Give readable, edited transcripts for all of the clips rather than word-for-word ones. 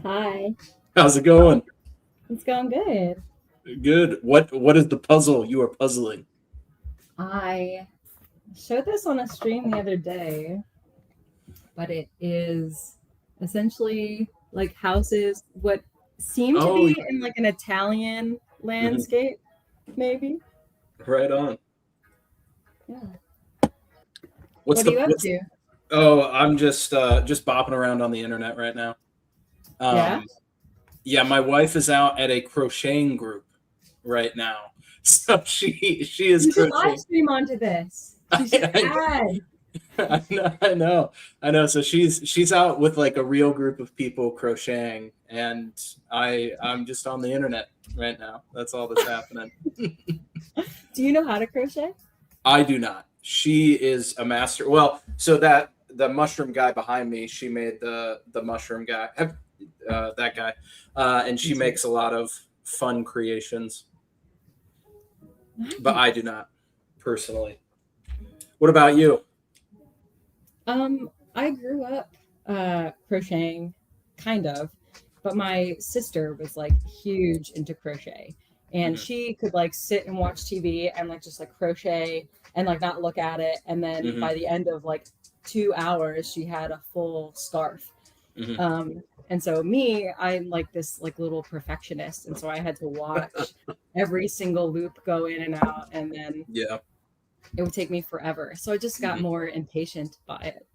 Hi. How's it going? It's going good. Good. What is the puzzle you are puzzling? I showed this on a stream the other day, but it is essentially like houses, what seem to Oh, be in like an Italian mhm. landscape, maybe. Right on. Yeah. What's What are the you up what's to? Oh, I'm just bopping around on the internet right now. Yeah? Um yeah, my wife is out at a crocheting group right now. So she is You should live crocheting. stream onto this. You should I, add. I know. So she's out with like a real group of people crocheting, and I'm just on the internet right now. That's all that's happening. Do you know how to crochet? I do not. She is a master. Well, so that the mushroom guy behind me, she made the mushroom guy, that guy, and she makes a lot of fun creations. But I do Nice. not personally. What about you? I grew up crocheting, kind of, but my sister was like huge into crochet, and Hmm. she could like sit and watch TV and like just like crochet and like not look at it, and then Hmm. by the end of like 2 hours, she had a full scarf. Hmm. And so me, I'm like this like little perfectionist, and so I had to watch every single loop go in and out, and then Yeah. it would take me forever. So I just got Hmm. more impatient by it.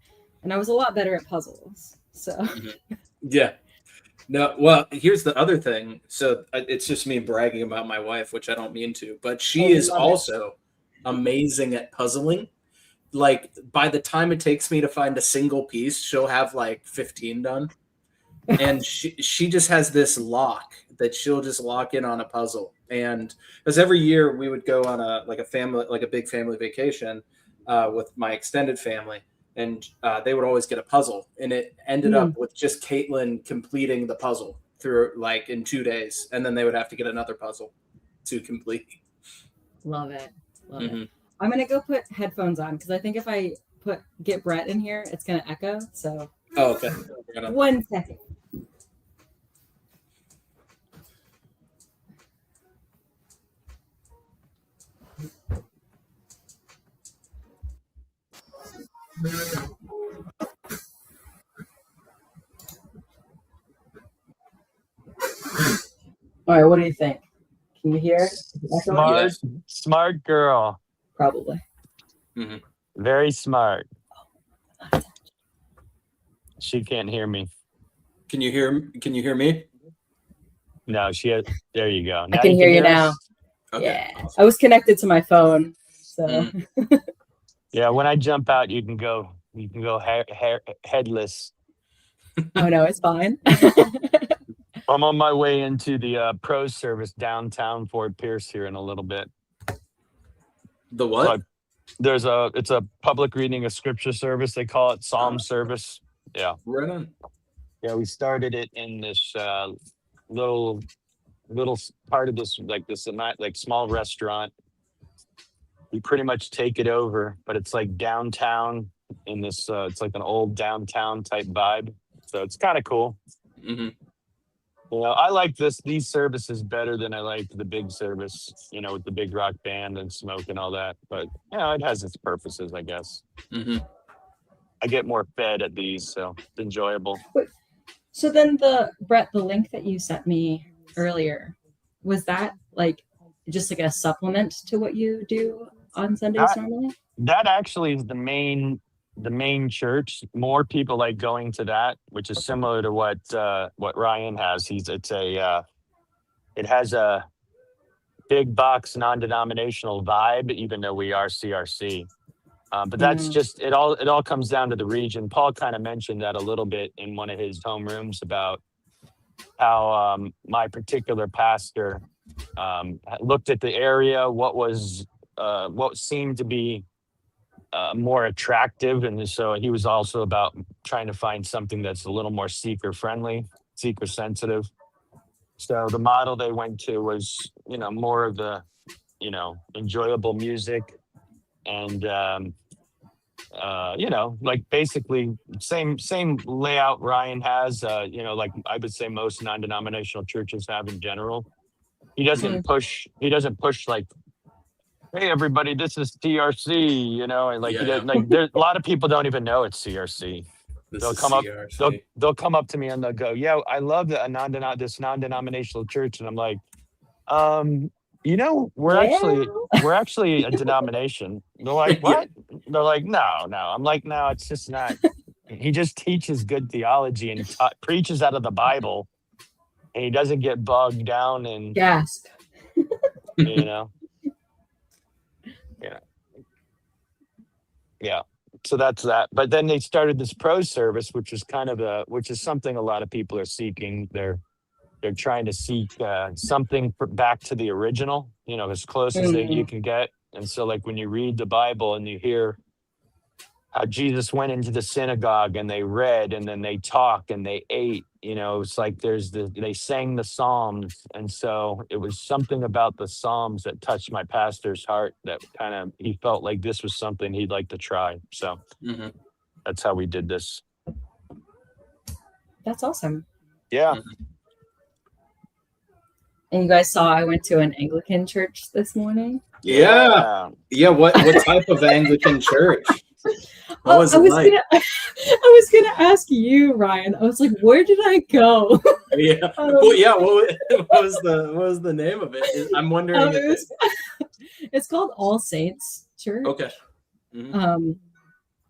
And I was a lot better at puzzles. So Hmm. Yeah. No, well, here's the other thing. So it's just me bragging about my wife, which I don't mean to, but oh, she we is love it. also amazing at puzzling. Like by the time it takes me to find a single piece, she'll have like 15 done. And she just has this lock that she'll just lock in on a puzzle. And because every year we would go on a like a family like a big family vacation with my extended family, and they would always get a puzzle, and it ended Mm, up with just Caitlin completing the puzzle through like in 2 days, and then they would have to get another puzzle to complete. love it. Love it. Hmm. I'm going to go put headphones on because I think if I put get Brett in here, it's going to echo. So Oh, okay. Right on. 1 second. All right. What do you think? Can you hear it? Is it echoing? Yeah. Smart, smart girl. Probably. Hmm. Very smart. She can't hear me. Can you hear? Can you hear me? No, she has. There you go. I Now can you hear can you hear now. us. Okay. Yeah. I Awesome. was connected to my phone. So, Mhm. Yeah, when I jump out, you can go. You can go headless. oh no, it's fine. I'm on my way into the pro service downtown Fort Pierce here in a little bit. The So what? it's a public reading of scripture service. They call it Psalm Uh, service. Yeah, right on. yeah. We started it in this little part of this like small restaurant. We pretty much take it over, but it's like downtown in this. It's like an old downtown type vibe. So it's kind of cool. Hmm. I like these services better than I like the big service. With the big rock band and smoke and all that. But it has its purposes, I guess. Hmm. I get more fed at these, so it's enjoyable. So then the link that you sent me earlier, was that like just like a supplement to what you do on Sundays That normally? that actually is the main church. More people like going to that, which is similar to what Ryan has. It has a big box non-denominational vibe, even though we are CRC. But that's Mm, just it all comes down to the region. Paul kind of mentioned that a little bit in one of his homerooms about how my particular pastor looked at the area, what seemed to be more attractive, and so he was also about trying to find something that's a little more seeker friendly, seeker sensitive. So the model they went to was, more of the, enjoyable music and like basically same layout Ryan has. Like I would say most non-denominational churches have in general. He doesn't Mm. push. He doesn't push like, "Hey, everybody, this is TRC," and like he Yeah. does, like there's a lot of people don't even know it's CRC. This They'll is come up. CRC. They'll come up to me and they'll go, "Yeah, I love this non-denominational church," and I'm like, um, Yeah. we're actually a denomination. They're like, Yeah. what? They're like, no, no. I'm like, no, it's just not. He just teaches good theology and he preaches out of the Bible, and he doesn't get bogged down in, Gasp. you know, yeah, yeah. So that's that. But then they started this pro service, which is which is something a lot of people are seeking. They're trying to seek something back to the original, as close as you Mm. can get. And so, like when you read the Bible and you hear how Jesus went into the synagogue and they read and then they talked and they ate, it's like they sang the Psalms. And so it was something about the Psalms that touched my pastor's heart that kind of, he felt like this was something he'd like to try. So Mhm. that's how we did this. That's awesome. Yeah. And you guys saw I went to an Anglican church this morning. Yeah. What type of Anglican church? What was I it was like? I was gonna ask you, Ryan. I was like, where did I go? Yeah. Well, yeah. What was the name of it? I'm wondering. It's called All Saints Church. Okay. And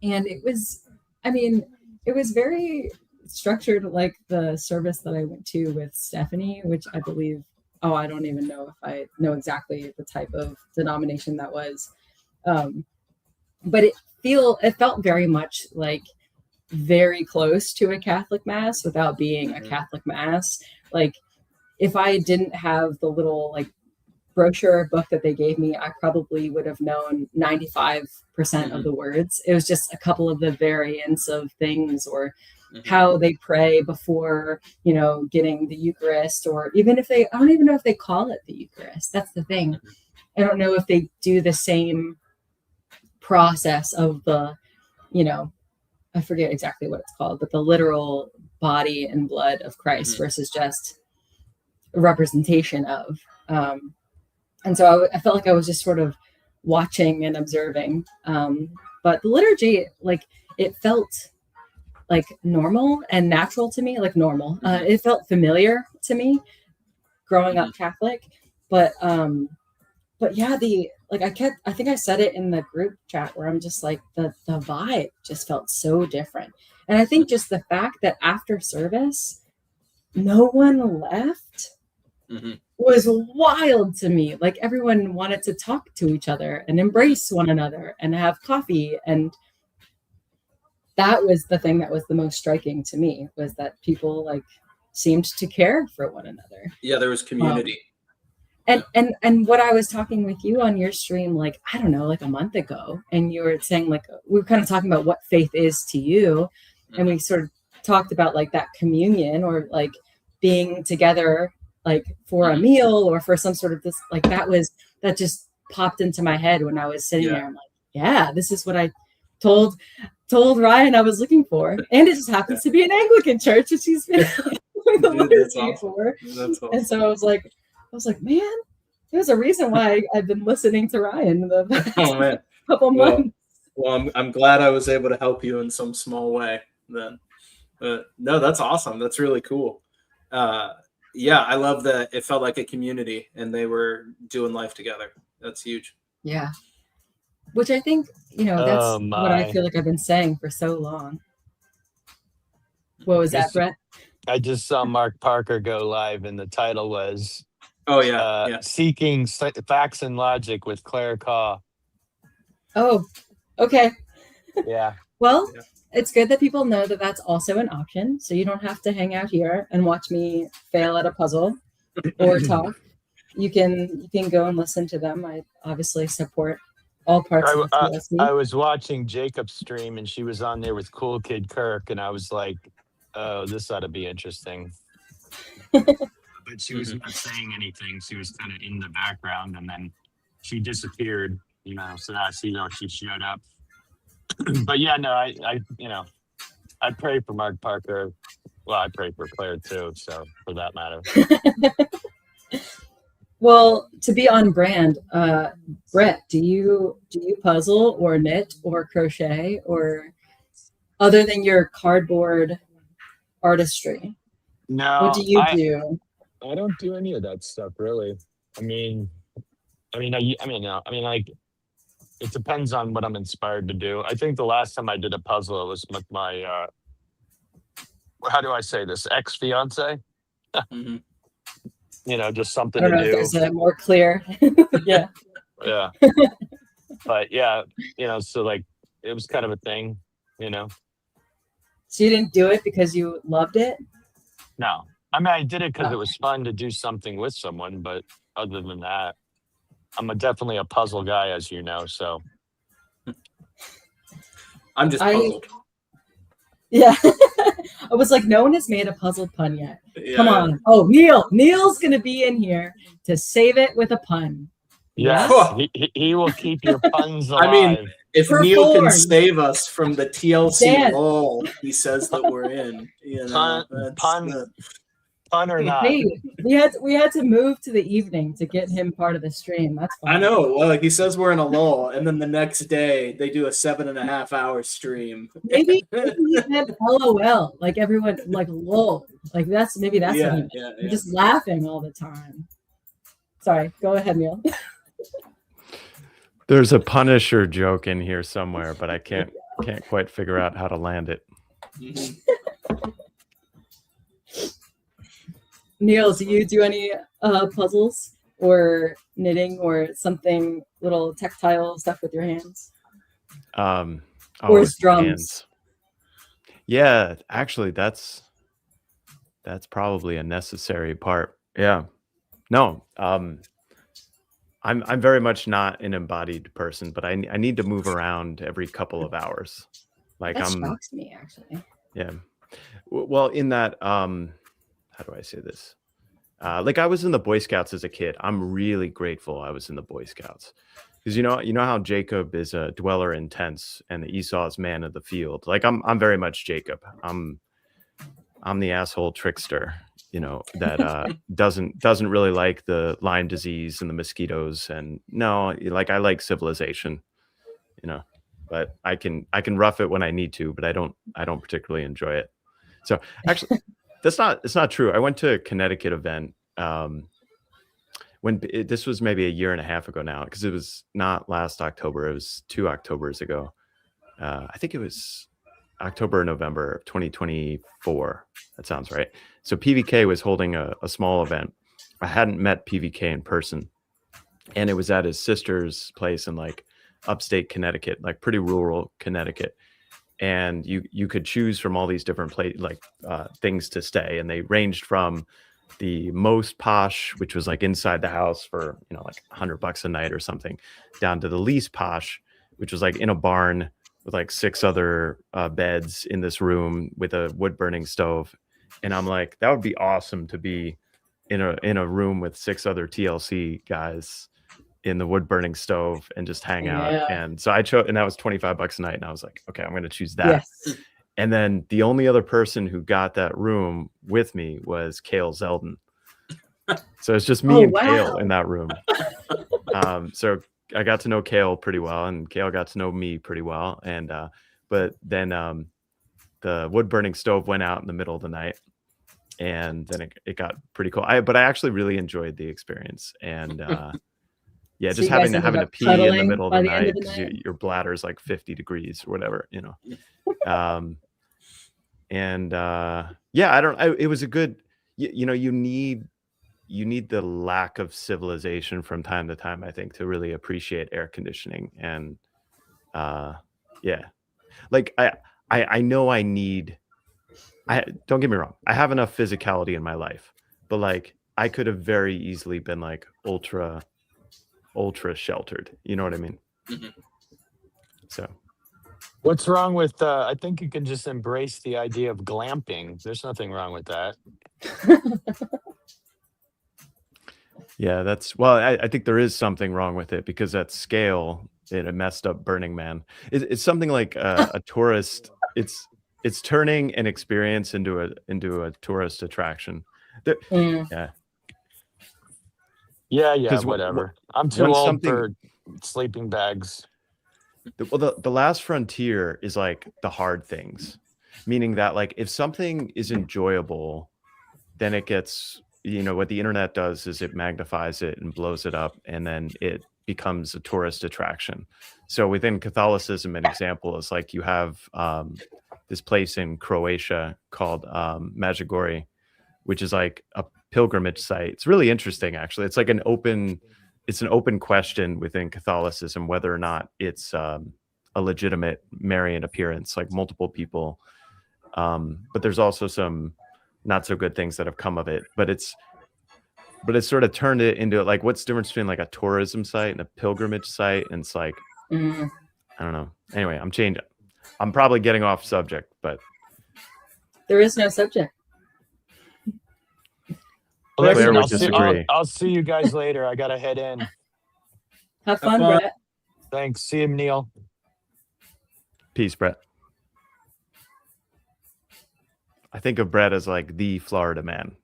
it was, it was very structured like the service that I went to with Stephanie, which I believe, I don't even know if I know exactly the type of denomination that was. But it felt very much like very close to a Catholic Mass without being a Catholic Mass. Like if I didn't have the little like brochure book that they gave me, I probably would have known 95% of the words. It was just a couple of the variants of things, or how they pray before, getting the Eucharist, or even if I don't even know if they call it the Eucharist. That's the thing. I don't know if they do the same process of the, I forget exactly what it's called, but the literal body and blood of Christ versus just a representation of. And so I felt like I was just sort of watching and observing. But the liturgy, like it felt like normal and natural to me, like normal. It felt familiar to me growing up Catholic, but yeah, I think I said it in the group chat where I'm just like, the vibe just felt so different. And I think just the fact that after service, no one left was wild to me. Like everyone wanted to talk to each other and embrace one another and have coffee. And that was the thing that was the most striking to me, was that people like seemed to care for one another. Yeah, there was community. And what I was talking with you on your stream, like, I don't know, like a month ago, and you were saying like, we were kind of talking about what faith is to you. And we sort of talked about like that communion, or like being together, like for a meal or for some sort of this, like that just popped into my head when I was sitting there. I'm like, yeah, this is what I told Ryan I was looking for. And it just happens to be an Anglican church, which he's been with the liturgy for. That's awesome. And so I was like, man, there's a reason why I've been listening to Ryan the couple months. Well, I'm glad I was able to help you in some small way then. No, that's awesome. That's really cool. Yeah, I love that it felt like a community and they were doing life together. That's huge. Yeah. Which I think, that's what I feel like I've been saying for so long. What was that, Brett? I just saw Mark Parker go live and the title was Seeking Facts and Logic with Claire Kaw. Oh, okay. Yeah. Well, it's good that people know that that's also an option. So you don't have to hang out here and watch me fail at a puzzle or talk. You can go and listen to them. I obviously support all parts of the I was watching Jacob's stream and she was on there with Cool Kid Kirk, and I was like, oh, this ought to be interesting. But she was not saying anything. She was kind of in the background, and then she disappeared, so now I see she showed up. But yeah, no, I pray for Mark Parker. Well, I pray for Claire too. So for that matter. Well, to be on brand, Brett, do you puzzle or knit or crochet or other than your cardboard artistry? What No, do you do? I don't do any of that stuff really. I mean, like it depends on what I'm inspired to do. I think the last time I did a puzzle, it was with my how do I say this, ex fiance. Mm-hmm. Just I something don't to know if do. there's a more clear. Yeah. Yeah, but yeah, so like it was kind of a thing. So you didn't do it because you loved it? No, I mean I did it because Oh. it was fun to do something with someone, but other than that, I'm definitely a puzzle guy, as you know. So I'm just puzzled. Yeah. I was like, no one has made a puzzle pun yet. Yeah, Come on. Oh, Neil's gonna be in here to save it with a pun. yes, Yeah. he will keep your puns alive. I mean, if Perform. Neil can save us from the TLC Dan. lull he says that we're in, Pun or not. Hey, we had to move to the evening to get him part of the stream. That's fine. I know. Well, he says we're in a lull, and then the next day they do a 7.5-hour stream. Maybe he meant LOL, like everyone, like lol, like that's what he meant. Yeah. You're just laughing all the time. Sorry, go ahead, Neil. There's a Punisher joke in here somewhere, but I can't quite figure out how to land it. Mm-hmm. Neil, do you do any puzzles or knitting or something little tactile stuff with your hands? Or drums? Hands. Yeah, actually, that's probably a necessary part. Yeah, no, I'm very much not an embodied person, but I need to move around every couple of hours. Like that shocks me, actually. Yeah, well, in that how do I say this? Like I was in the Boy Scouts as a kid. I'm really grateful I was in the Boy Scouts because you know how Jacob is a dweller in tents and Esau is man of the field. Like I'm very much Jacob. I'm the asshole trickster, that doesn't really like the Lyme disease and the mosquitoes. And no, like I like civilization, but I can rough it when I need to, but I don't particularly enjoy it. So actually, it's not true. I went to a Connecticut event this was maybe a year and a half ago now, because it was not last October. It was 2 Octobers ago. I think it was October or November of 2024. That sounds right. So PVK was holding a small event. I hadn't met PVK in person, and it was at his sister's place in like upstate Connecticut, like pretty rural Connecticut. And you could choose from all these different things to stay, and they ranged from the most posh, which was like inside the house for like $100 a night or something, down to the least posh, which was like in a barn with like 6 other beds in this room with a wood burning stove. And I'm like, that would be awesome to be in a room with 6 other TLC guys in the wood burning stove and just hang out. And so I chose, and that was $25 a night. And I was like, okay, I'm going to choose that. Yes. And then the only other person who got that room with me was Kale Zeldin. So it's just me and Kale in that room. So I got to know Kale pretty well, and Kale got to know me pretty well. And but then the wood burning stove went out in the middle of the night, and then it got pretty cool. But I actually really enjoyed the experience. And yeah, so just having to pee in the middle of the night because your bladder is like 50 degrees or whatever, and yeah, it was a good, you need the lack of civilization from time to time, I think, to really appreciate air conditioning. And yeah, like I know don't get me wrong, I have enough physicality in my life, but like I could have very easily been like ultra sheltered, you know what I mean? Mm-hmm. So what's wrong with I think you can just embrace the idea of glamping. There's nothing wrong with that. Yeah, I think there is something wrong with it, because at scale, in a messed up Burning Man. It's something like a tourist. It's turning an experience into a tourist attraction. Mm. Yeah, Yeah, because whatever. I'm too once old something, for sleeping bags. the last frontier is like the hard things, meaning that like if something is enjoyable, then it gets, what the internet does is it magnifies it and blows it up, and then it becomes a tourist attraction. So within Catholicism, an example is like you have this place in Croatia called Medjugorje, which is like a pilgrimage site. It's really interesting, actually. It's like an open question within Catholicism whether or not it's a legitimate Marian appearance, like multiple people. But there's also some not so good things that have come of it. But it's sort of turned it into like, what's the difference between like a tourism site and a pilgrimage site? And it's like, Mm. I don't know. Anyway, I'm changing. I'm probably getting off subject, but There is no subject. Well, Claire listen, would disagree. I'll see you guys later. I gotta head in. Have fun, fun. Brett. Thanks. See you, Neil. Peace, Brett. I think of Brett as like the Florida man.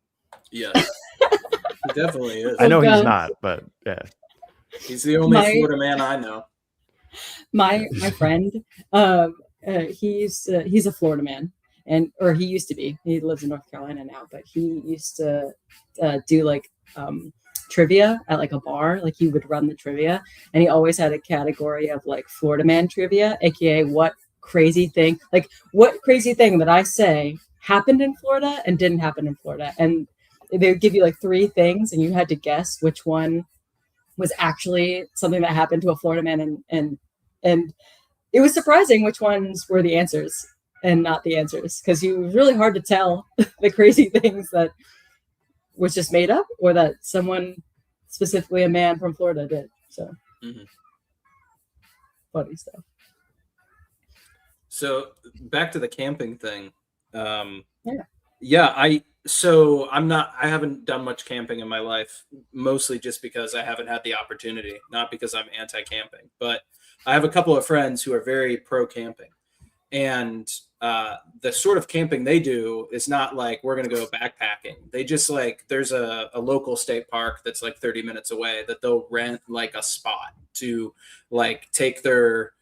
Yes, he definitely is. I know he's God. not, but yeah. He's the only My- Florida man I know. My friend, he's a Florida man, or he used to be. He lives in North Carolina now, but he used to do like trivia at like a bar. Like he would run the trivia, and he always had a category of like Florida man trivia, aka what crazy thing that I say happened in Florida and didn't happen in Florida. And they would give you like 3 things, and you had to guess which one was actually something that happened to a Florida man, and it was surprising which ones were the answers and not the answers, because it was really hard to tell the crazy things that was just made up or that someone, specifically a man from Florida, did. So funny stuff. So back to the camping thing. I haven't done much camping in my life, mostly just because I haven't had the opportunity, not because I'm anti-camping, but I have a couple of friends who are very pro camping, and the sort of camping they do is not like we're going to go backpacking. They just like, there's a local state park that's like 30 minutes away that they'll rent like a spot to like take their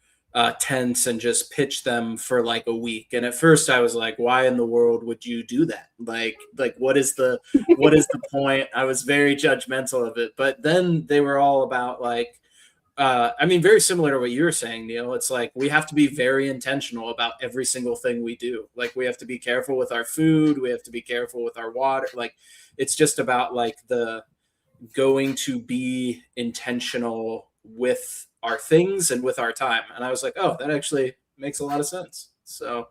tents and just pitch them for like a week. And at first I was like, why in the world would you do that? Like what is the point? I was very judgmental of it, but then they were all about like, very similar to what you were saying, Neil. It's like we have to be very intentional about every single thing we do. Like we have to be careful with our food. We have to be careful with our water. Like it's just about like the going to be intentional with our things and with our time. And I was like, oh, that actually makes a lot of sense. So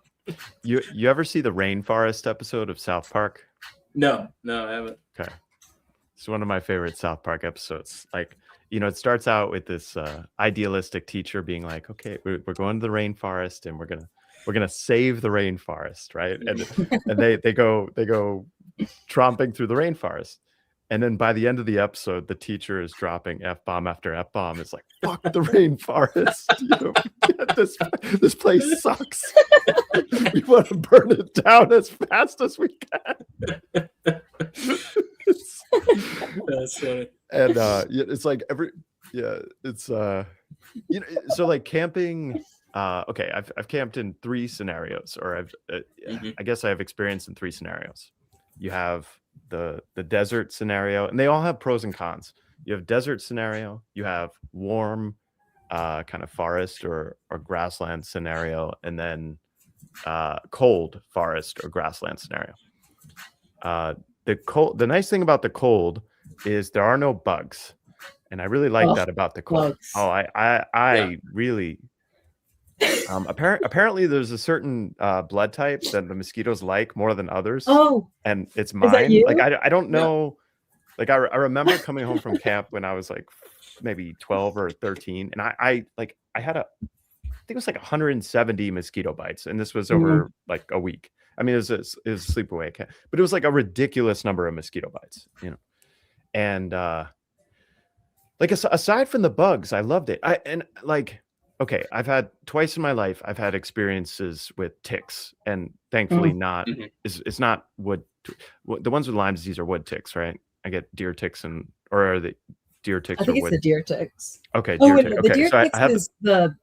You ever see the Rainforest episode of South Park? No, I haven't. Okay. It's one of my favorite South Park episodes. Like, it starts out with this idealistic teacher being like, okay, we're going to the rainforest and we're gonna save the rainforest, right? And they go tromping through the rainforest. And then by the end of the episode, the teacher is dropping F-bomb after F-bomb. It's like, fuck the rainforest. This place sucks. We want to burn it down as fast as we can. That's funny. And it's like so like camping. Okay, I've camped in 3 scenarios, or I guess I have experience in 3 scenarios. You have the desert scenario, and they all have pros and cons. You have desert scenario, you have warm kind of forest or grassland scenario, and then cold forest or grassland scenario. The nice thing about the cold is there are no bugs, and I really like that about the cold. Bugs. Oh, I really. Apparently, there's a certain blood type that the mosquitoes like more than others. Oh, and it's that mine. you? Like I don't know. Like I remember coming home from camp when I was like maybe 12 or 13, and I had I think it was like 170 mosquito bites, and this was over like a week. I mean, it was a sleepaway camp, but it was like a ridiculous number of mosquito bites, and like aside from the bugs, I loved it. okay, I've had twice in my life, I've had experiences with ticks, and thankfully Mm. not, Mhm. it's not the ones with Lyme disease are wood ticks, right? I get deer ticks or are the deer I ticks or think it's the wood? deer ticks. Okay, Oh, deer wait, tick. no, the Okay, deer so I ticks had is the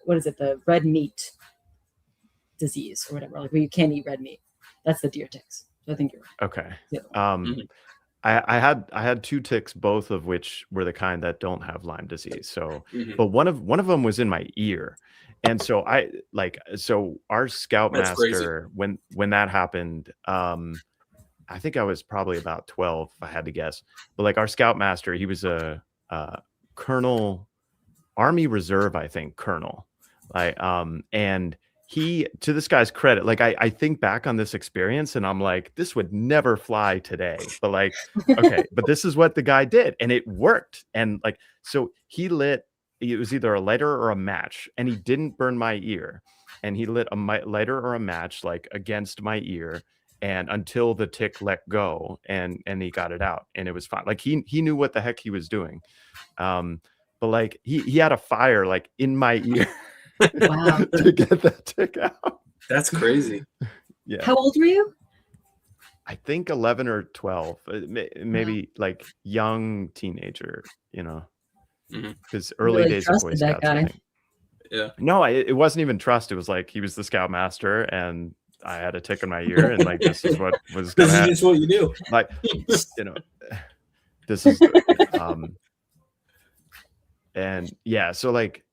what is it? The red meat disease or whatever, like where you can't eat red meat. That's the deer ticks. So I think you're right. okay. The other one. Mhm. I had two ticks, both of which were the kind that don't have Lyme disease. So, Mhm. but one of them was in my ear, and so so our That's crazy. scoutmaster, when that happened, I think I was probably about 12 if I had to guess. But like our scoutmaster, he was a colonel, Army Reserve, I think, colonel. Like and he, to this guy's credit, like I think back on this experience and I'm like, this would never fly today. But like, okay, but this is what the guy did and it worked. And like, so he lit, it was either a lighter or a match, and he didn't burn my ear. And he lit a lighter or a match like against my ear, and until the tick let go, and he got it out and it was fine. Like he knew what the heck he was doing. But like he had a fire like in my ear Wow. to get that tick out. That's crazy. Yeah, How old were you? I think 11 or 12, maybe like young teenager, Mhm. because You early really days of Boy trusted that Scouts, I guy. think. Yeah. No, it wasn't even trust. It was like he was the scoutmaster, and I had a tick in my ear, and like this is what was gonna This is happen. just what you do. Like, this is and yeah, so like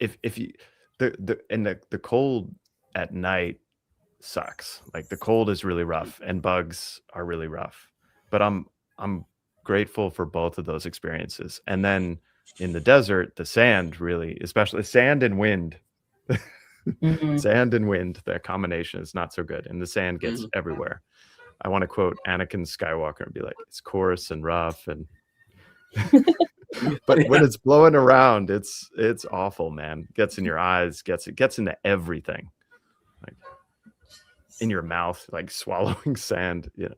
if you the cold at night sucks. Like the cold is really rough and bugs are really rough. But I'm grateful for both of those experiences. And then in the desert, the sand really, especially sand and wind. Mhm. Sand and wind, that combination is not so good. And the sand gets Mhm. everywhere. I want to quote Anakin Skywalker and be like, it's coarse and rough and but when Yeah. it's blowing around, it's awful, man. Gets in your eyes, gets into everything. Like in your mouth, like swallowing sand. Yeah.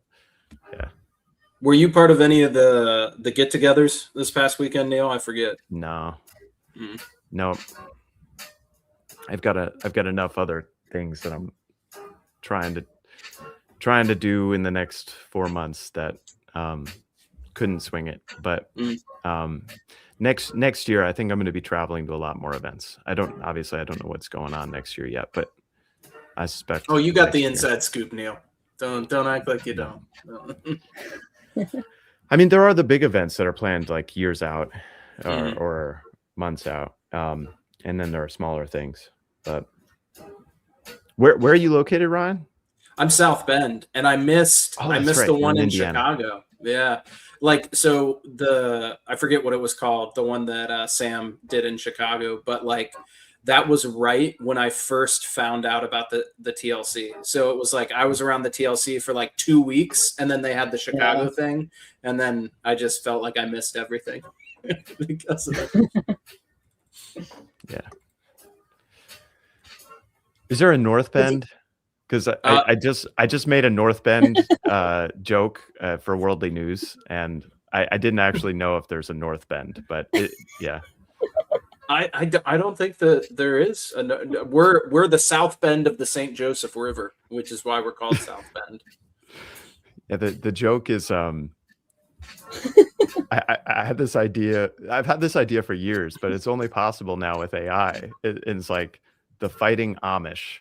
Were you part of any of the get-togethers this past weekend, Neil? I forget. No. Mhm. No. I've got enough other things that I'm trying to do in the next 4 months that couldn't swing it. But next year I think I'm going to be traveling to a lot more events. I don't know what's going on next year yet, but I suspect. Oh, you got next the year. inside scoop, Neil. Don't act like you don't. No. I mean, there are the big events that are planned like years out Mhm. or months out. And then there are smaller things. But where are you located, Ryan? I'm South Bend, and I missed Oh, I that's missed right. the You're one in in Indiana. Chicago. Yeah. Like so I forget what it was called, the one that Sam did in Chicago, but like that was right when I first found out about the TLC. So it was like I was around the TLC for like 2 weeks, and then they had the Chicago thing, and then I just felt like I missed everything because of it. Yeah. Is there a North Bend? Because I just made a North Bend joke for Worldly News, and I didn't actually know if there's a North Bend, but yeah. I don't think that there is. We're the South Bend of the St. Joseph River, which is why we're called South Bend. Yeah, the joke is I had this idea. I've had this idea for years, but it's only possible now with AI. It's like the Fighting Amish.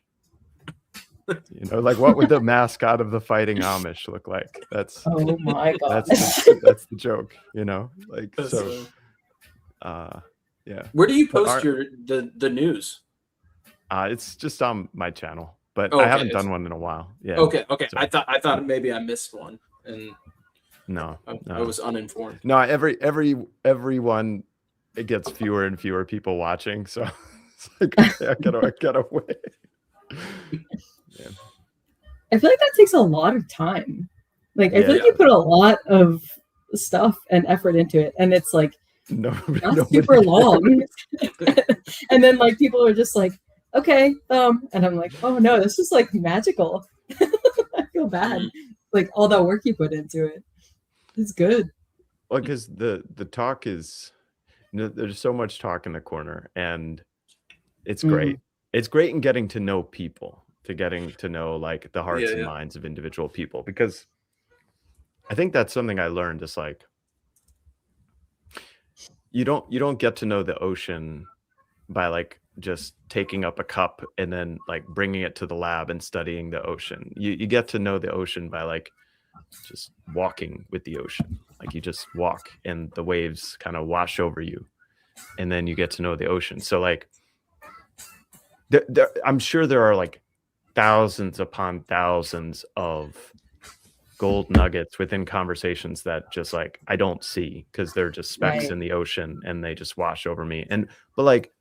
Like what would the mascot of the Fighting Amish look like? That's Oh my god. that's the joke. Like so. Yeah. Where do you post the news? It's just on my channel, but Okay, I haven't done one in a while. Yeah. Okay. So, I thought maybe I missed one, and no, I was uninformed. No, everyone, it gets fewer and fewer people watching, so it's like okay, I gotta wait. Yeah. I feel like that takes a lot of time. Like I feel like Yeah. you put a lot of stuff and effort into it, and it's like not super long. And then like people are just like, okay, and I'm like, oh no, this is like magical. I feel bad. Like all that work you put into it. It's good. Well, because the talk is, There's so much talk in the corner, and it's Mhm. great. It's great in getting to know people, getting to know like the hearts Yeah, and yeah. minds of individual people, because I think that's something I learned is like you don't get to know the ocean by like just taking up a cup and then like bringing it to the lab and studying the ocean. You get to know the ocean by like just walking with the ocean. Like you just walk and the waves kind of wash over you, and then you get to know the ocean. So like I'm sure there are like thousands upon thousands of gold nuggets within conversations that just like I don't see because they're just specks Right. in the ocean and they just wash over me. But like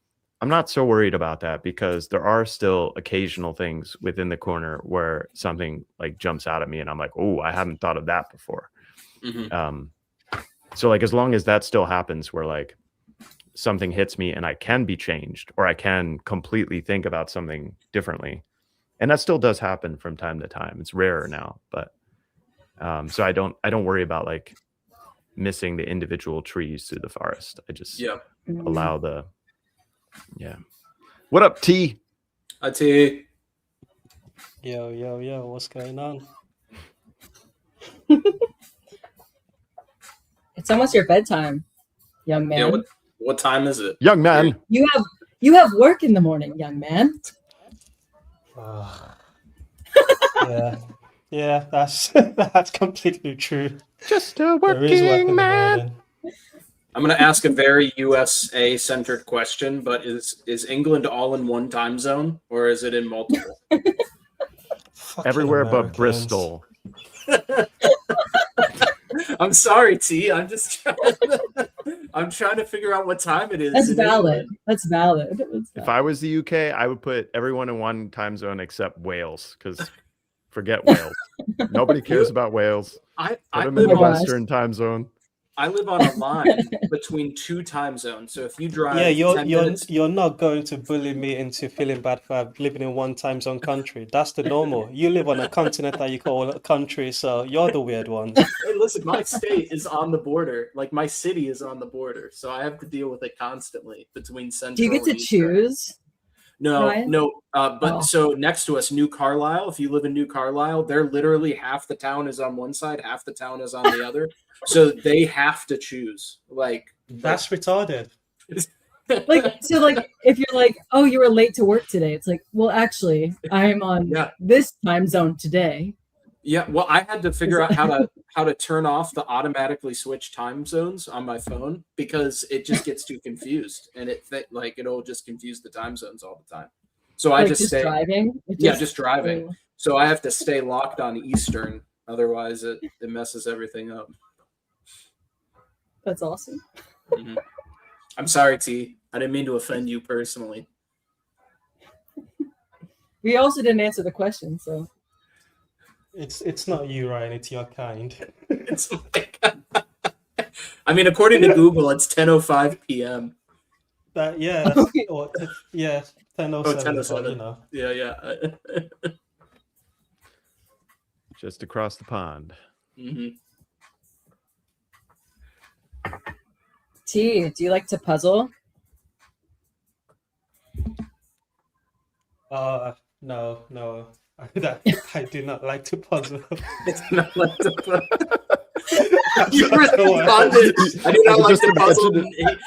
I'm not so worried about that because there are still occasional things within the corner where something like jumps out at me and I'm like, oh, I hadn't thought of that before. Mhm. So like as long as that still happens where like something hits me and I can be changed or I can completely think about something differently, and that still does happen from time to time. It's rarer now, but so I don't worry about like missing the individual trees through the forest. I just Yeah. allow the What up, T? I tell you, Yo, what's going on? It's almost your bedtime, young man. yeah. What time is it? Young man. You have work in the morning, young man. Yeah, that's completely true. Just a There is work working in the man. morning. I'm going to ask a very USA centered question, but is England all in one time zone or is it in multiple? Fucking Everywhere but Americans. Bristol. I'm sorry, T. I'm trying to figure out what time it is. That's in valid. England. That's valid. If I was the UK, I would put everyone in one time zone except Wales, because forget Wales. Nobody cares about Wales. I Put them live in the Oh my gosh. Western time zone. I live on a line between two time zones. So if you drive Yeah, 10 minutes, you're not going to bully me into feeling bad for living in one time zone country. That's the normal. You live on a continent that you call a country, so you're the weird ones. hey, listen, my state is on the border. Like my city is on the border, so I have to deal with it constantly between central. Do you get to and Eastern. choose? No, Ryan? no. But Oh. so next to us, New Carlisle. If you live in New Carlisle, they're literally half the town is on one side, half the town is on the other. So they have to choose. Like That's retarded. Like so, like if you're like, oh, you were late to work today, it's like, well, actually, I'm on Yeah. this time zone today. Yeah, well, I had to figure out how to turn off the automatically switch time zones on my phone because it just gets too confused and it'll just confuse the time zones all the time. So I Like just stay driving. just driving. So I have to stay locked on Eastern, otherwise it messes everything up. That's awesome. Mhm. I'm sorry, T. I didn't mean to offend you personally. We also didn't answer the question, so It's not you, Ryan. It's your kind. It's like, I mean, according to Google, it's 10:05 p.m. That yeah, that's, or, yeah, 10:07. 10:07. But, you know, Yeah. Just across the pond. Mhm. T, do you like to puzzle? no. I do not like to puzzle. It's not like the You responded. I do not like to puzzle.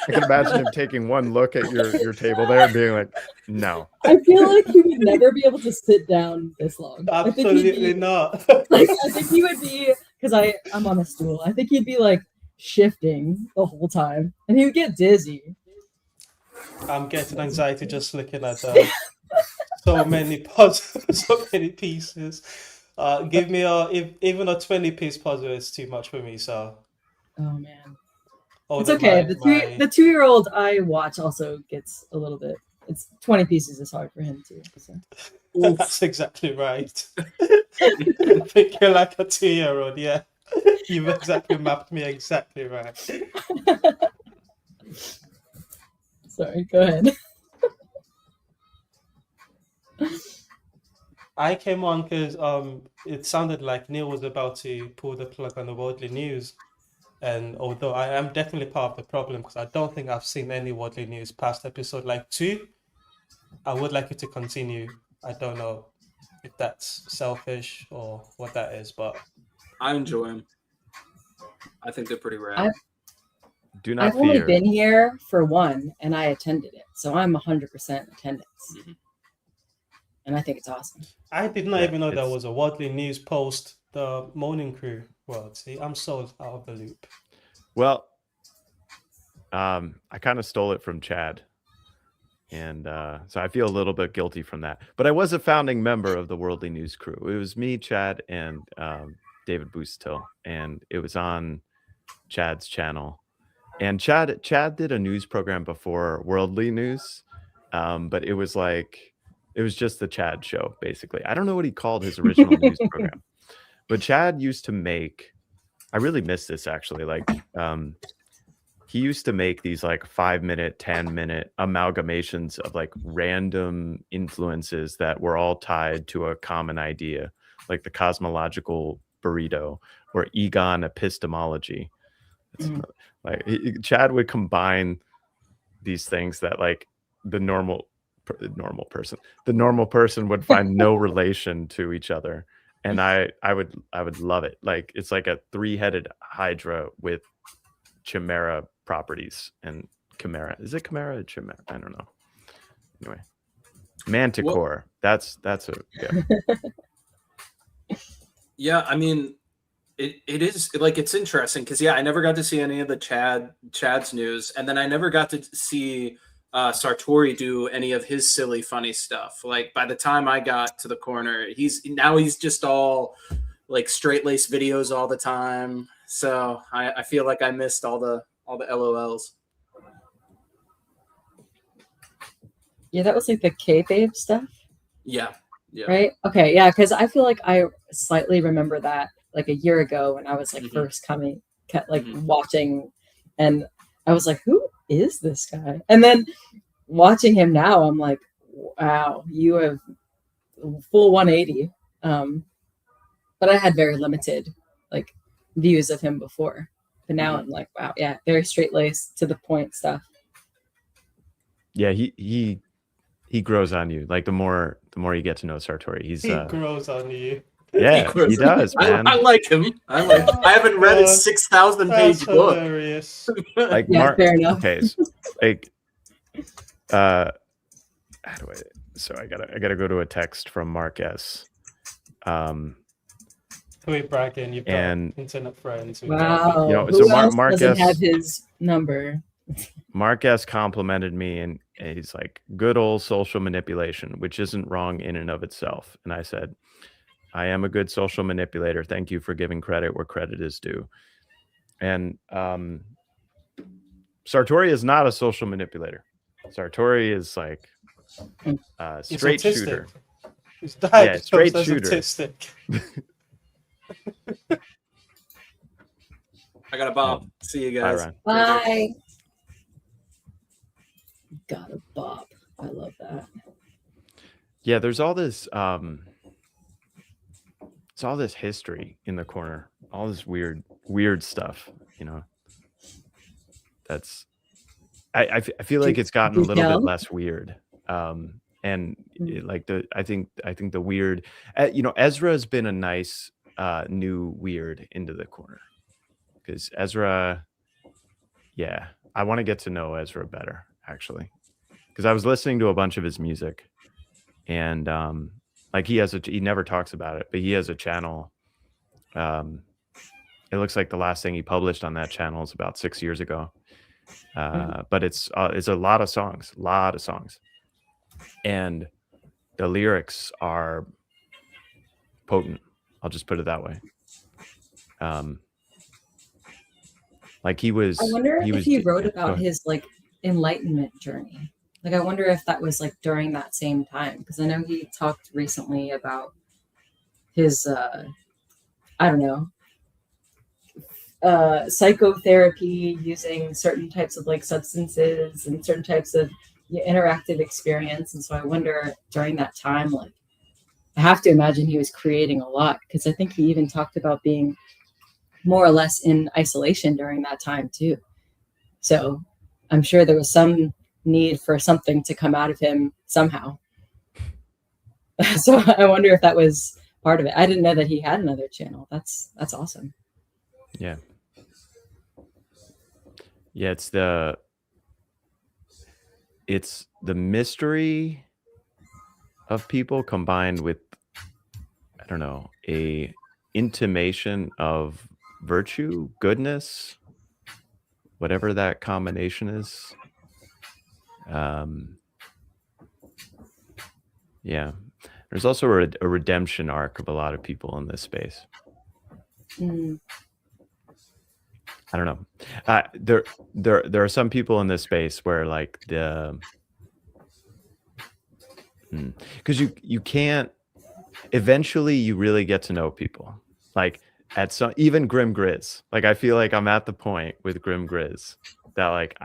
I can imagine him taking one look at your table there and being like, no. I feel like he would never be able to sit down this long. Absolutely not. I think he would be, because I'm on a stool. I think he'd be like shifting the whole time, and he would get dizzy. I'm getting anxiety just looking at so many puzzles, so many pieces. Give me even a 20-piece puzzle is too much for me. So, Oh man, oh, it's okay. The 2-year-old I watch also gets a little bit. It's 20 pieces is hard for him too. So. That's exactly right. I think you're like a 2-year-old. Yeah, you've exactly mapped me exactly right. Sorry, go ahead. I came on because it sounded like Neil was about to pull the plug on the worldly news. And although I am definitely part of the problem because I don't think I've seen any Worldly News past episode like 2, I would like it to continue. I don't know if that's selfish or what that is, but I enjoy them. I think they're pretty rad. Do not I've only fear. been here for one, and I attended it, so I'm 100% attendance, and I think it's awesome. I did not Yeah, even know there it's- was a Worldly News post the Morning Crew world. See, I'm so out of the loop. Well, I kind of stole it from Chad. And so I feel a little bit guilty from that. But I was a founding member of the Worldly News crew. It was me, Chad, and David Boostill. And it was on Chad's channel. And Chad did a news program before Worldly News. But it was just the Chad show, basically. I don't know what he called his original news program. But Chad used to make, I really miss this actually. Like, he used to make these like 5-minute, 10-minute amalgamations of like random influences that were all tied to a common idea, like the cosmological burrito or Egon epistemology. It's like Chad would combine these things that like the normal person would find no relation to each other, and I would love it. Like it's like a 3-headed hydra with chimera properties. And chimera, is it chimera or chimera? I don't know. Anyway, manticore. That's a Yeah, I mean, it is like it's interesting because I never got to see any of the Chad's news, and then I never got to see Sartori do any of his silly, funny stuff. Like by the time I got to the corner, he's just all like straight laced videos all the time. So I feel like I missed all the LOLs. Yeah, that was like the kayfabe stuff, Yeah. right? Okay, yeah, because I feel like I slightly remember that like a year ago when I was like first watching, and I was like, who is this guy? And then watching him now, I'm like, wow, you have full 180. But I had very limited like views of him before, but now I'm like, wow, yeah, very straight laced, to the point stuff. Yeah, he grows on you. Like the more you get to know Sartori, He grows on you. Yeah, he does, man. I like him. I haven't read his 6,000 page book. Hilarious. Like Yeah, fair enough. Okay, so, like how do I? So I gotta go to a text from Mark S. Wait, bragging, you've got And- internet friends. Wow. You know, Who so else Mark doesn't S- have his number? Mark S complimented me, and he's like, good old social manipulation, which isn't wrong in and of itself. And I said, I am a good social manipulator. Thank you for giving credit where credit is due. And Sartori is not a social manipulator. Sartori is like straight autistic. shooter. He's diagnosed straight as shooter. autistic. I got a bob. See you Bye, guys. Ryan. Bye. Got a bob. I love that. Yeah, there's all this it's all this history in the corner, all this weird stuff, you know. That's I feel like it's gotten a little bit less weird. And I think the weird, you know, Ezra's been a nice new weird into the corner, because Ezra, yeah, I want to get to know Ezra better, actually, because I was listening to a bunch of his music, and like he never talks about it, but he has a channel. It looks like the last thing he published on that channel is about 6 years ago. But it's a lot of songs, and the lyrics are potent. I'll just put it that way. Like he was. I wonder if he wrote go about ahead. his like enlightenment journey. Like I wonder if that was like during that same time, because I know he talked recently about his I don't know, psychotherapy using certain types of like substances and certain types of interactive experience. And so I wonder during that time, like I have to imagine he was creating a lot, because I think he even talked about being more or less in isolation during that time too. So I'm sure there was some need for something to come out of him somehow. So I wonder if that was part of it. I didn't know that he had another channel. That's awesome. Yeah. Yeah, it's the mystery of people combined with, I don't know, a intimation of virtue, goodness, whatever that combination is. Yeah. There's also a redemption arc of a lot of people in this space. Mm. I don't know. There are some people in this space where like because you can't, eventually you really get to know people. Like at some, even Grim Grizz. Like I feel like I'm at the point with Grim Grizz that like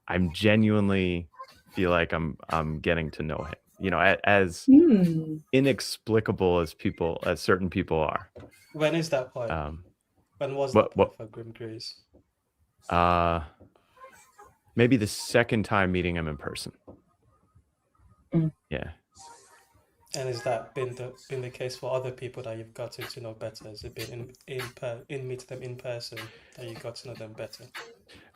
I'm genuinely feel like I'm getting to know him. You know, as inexplicable as certain people are. When is that point? When was what, that point for Grim Grizz? Maybe the second time meeting him in person. Yeah. And has that been the case for other people that you've gotten to know better? Has it been in meeting them in person that you got to know them better?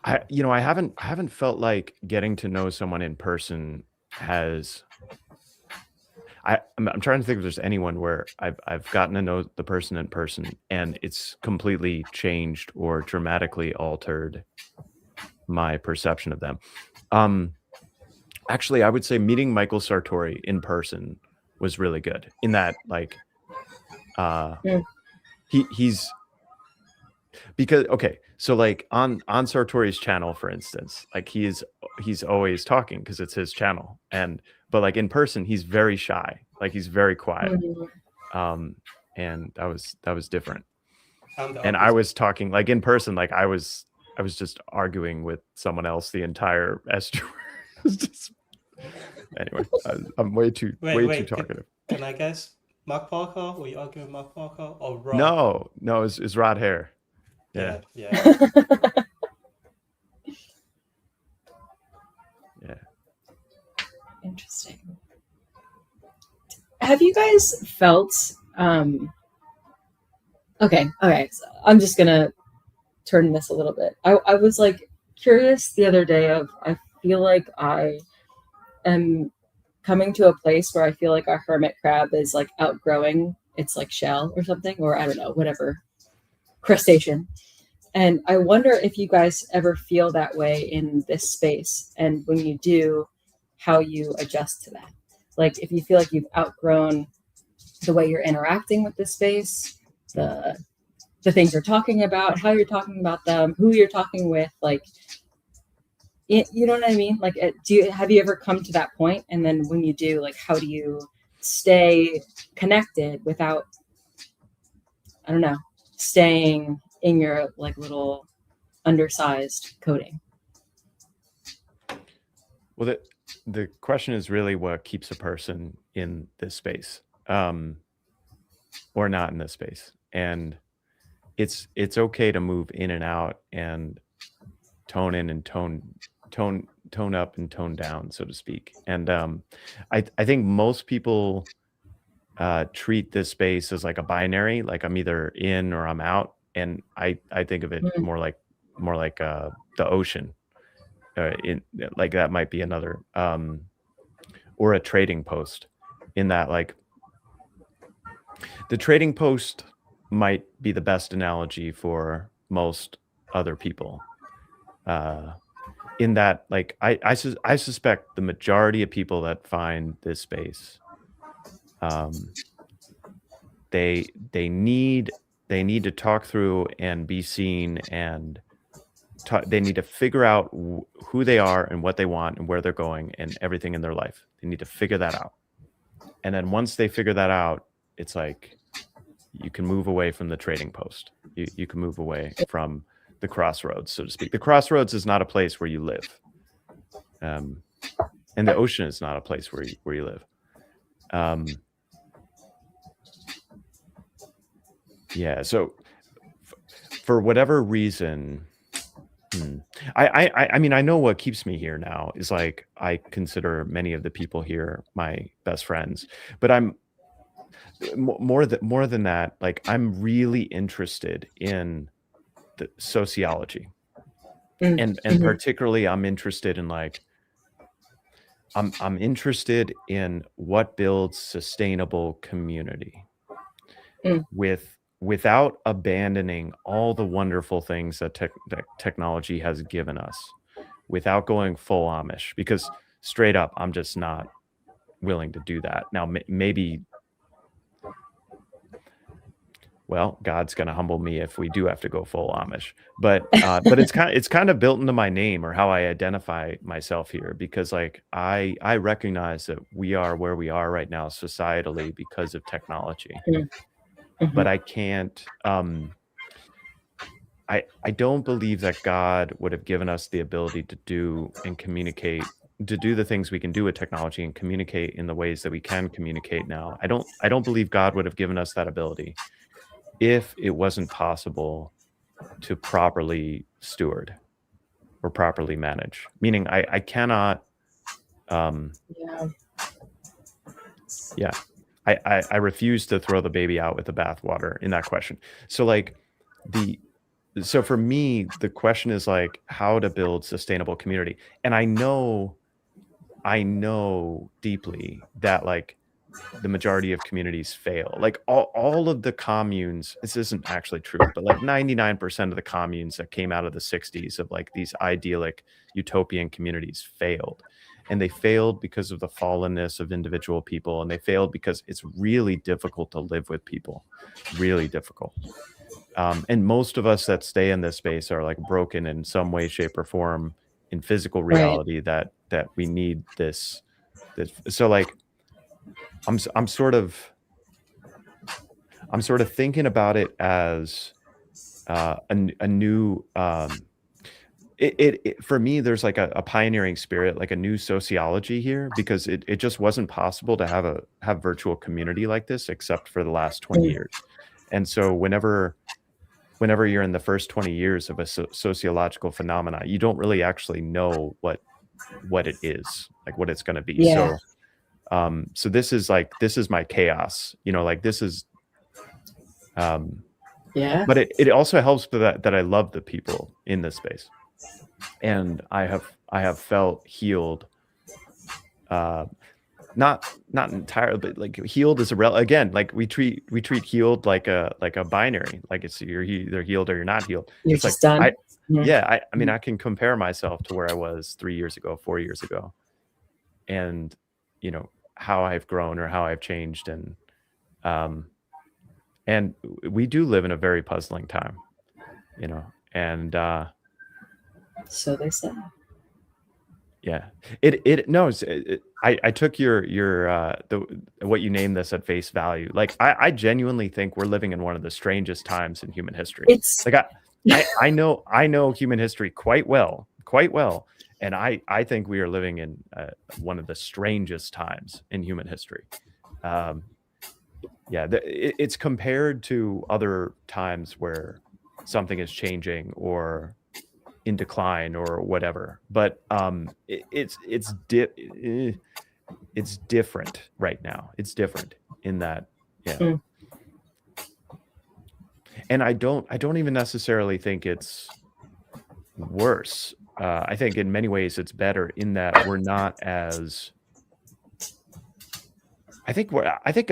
I haven't felt like getting to know someone in person has. I'm trying to think if there's anyone where I've gotten to know the person in person and it's completely changed or dramatically altered my perception of them. Actually, I would say meeting Michael Sartori in person was really good in that, like, he's because, okay, so like on Sartori's channel, for instance, like he's always talking because it's his channel, but like in person, he's very shy, like he's very quiet. And that was different. And I was talking like in person, like I was just arguing with someone else the entire estuary. Anyway, I'm way too talkative. Can I guess? Mark Parker? Were you arguing with Mark Parker or Rod? No, it's Rod Hare. Yeah. Yeah. Interesting. Have you guys felt okay, so I'm just gonna turn this a little bit. I was like curious the other day of, I feel like I am coming to a place where I feel like a hermit crab is like outgrowing its like shell or something, or I don't know, whatever crustacean. And I wonder if you guys ever feel that way in this space, and when you do, how you adjust to that. Like if you feel like you've outgrown the way you're interacting with this space, the things you're talking about, how you're talking about them, who you're talking with, like, you know what I mean? Like, have you ever come to that point? And then when you do, like, how do you stay connected without, I don't know, staying in your like little undersized coating? Well, the question is really what keeps a person in this space, or not in this space. And it's okay to move in and out and tone in and tone up and tone down, so to speak. And I think most people treat this space as like a binary, like I'm either in or I'm out. And I think of it more like the ocean. Like that might be another, or a trading post, in that like the trading post might be the best analogy for most other people. In that, like I suspect the majority of people that find this space, they need to talk through and be seen, and they need to figure out who they are and what they want and where they're going and everything in their life. They need to figure that out. And then once they figure that out, it's like you can move away from the trading post. You can move away from the crossroads, so to speak. The crossroads is not a place where you live. And the ocean is not a place where you live. Yeah, so for whatever reason, I mean, I know what keeps me here now is like I consider many of the people here my best friends, but I'm more than that. Like I'm really interested in the sociology, and particularly I'm interested in like I'm interested in what builds sustainable community without abandoning all the wonderful things that technology has given us, without going full Amish, because straight up, I'm just not willing to do that. Now, maybe, well, God's going to humble me if we do have to go full Amish, but it's kind of built into my name or how I identify myself here, because like I recognize that we are where we are right now societally because of technology. But I can't, I don't believe that God would have given us the ability to do and communicate, to do the things we can do with technology and communicate in the ways that we can communicate now. I don't believe God would have given us that ability if it wasn't possible to properly steward or properly manage. Meaning I cannot, I refuse to throw the baby out with the bathwater in that question. So like so for me, the question is like how to build sustainable community. And I know deeply that like the majority of communities fail. Like all of the communes, this isn't actually true, but like 99% of the communes that came out of the 60s of like these idyllic utopian communities failed. And they failed because of the fallenness of individual people. And they failed because it's really difficult to live with people, really difficult. And most of us that stay in this space are like broken in some way, shape, or form in physical reality, that we need this. So like, I'm sort of thinking about it as a new. For me, there's like a pioneering spirit, like a new sociology here, because it just wasn't possible to have virtual community like this except for the last 20 years. And so whenever you're in the first 20 years of a sociological phenomena, you don't really actually know what it is, like what it's going to be. Yeah. So this is my chaos, like this is, but it also helps that I love the people in this space. And I have felt healed, not entirely, but like healed is again, like we treat healed like a binary, like it's you're either healed or you're not healed. You're it's just like done. I mean I can compare myself to where I was 3 years ago, 4 years ago, and how I've grown or how I've changed, and we do live in a very puzzling time, and so they say. Yeah, I took your what you named this at face value. Like I genuinely think we're living in one of the strangest times in human history. It's like I know human history quite well, and I think we are living in one of the strangest times in human history. It's compared to other times where something is changing or in decline or whatever, but it's different right now. It's different in that, and I don't even necessarily think it's worse. I think in many ways it's better in that we're not as. I think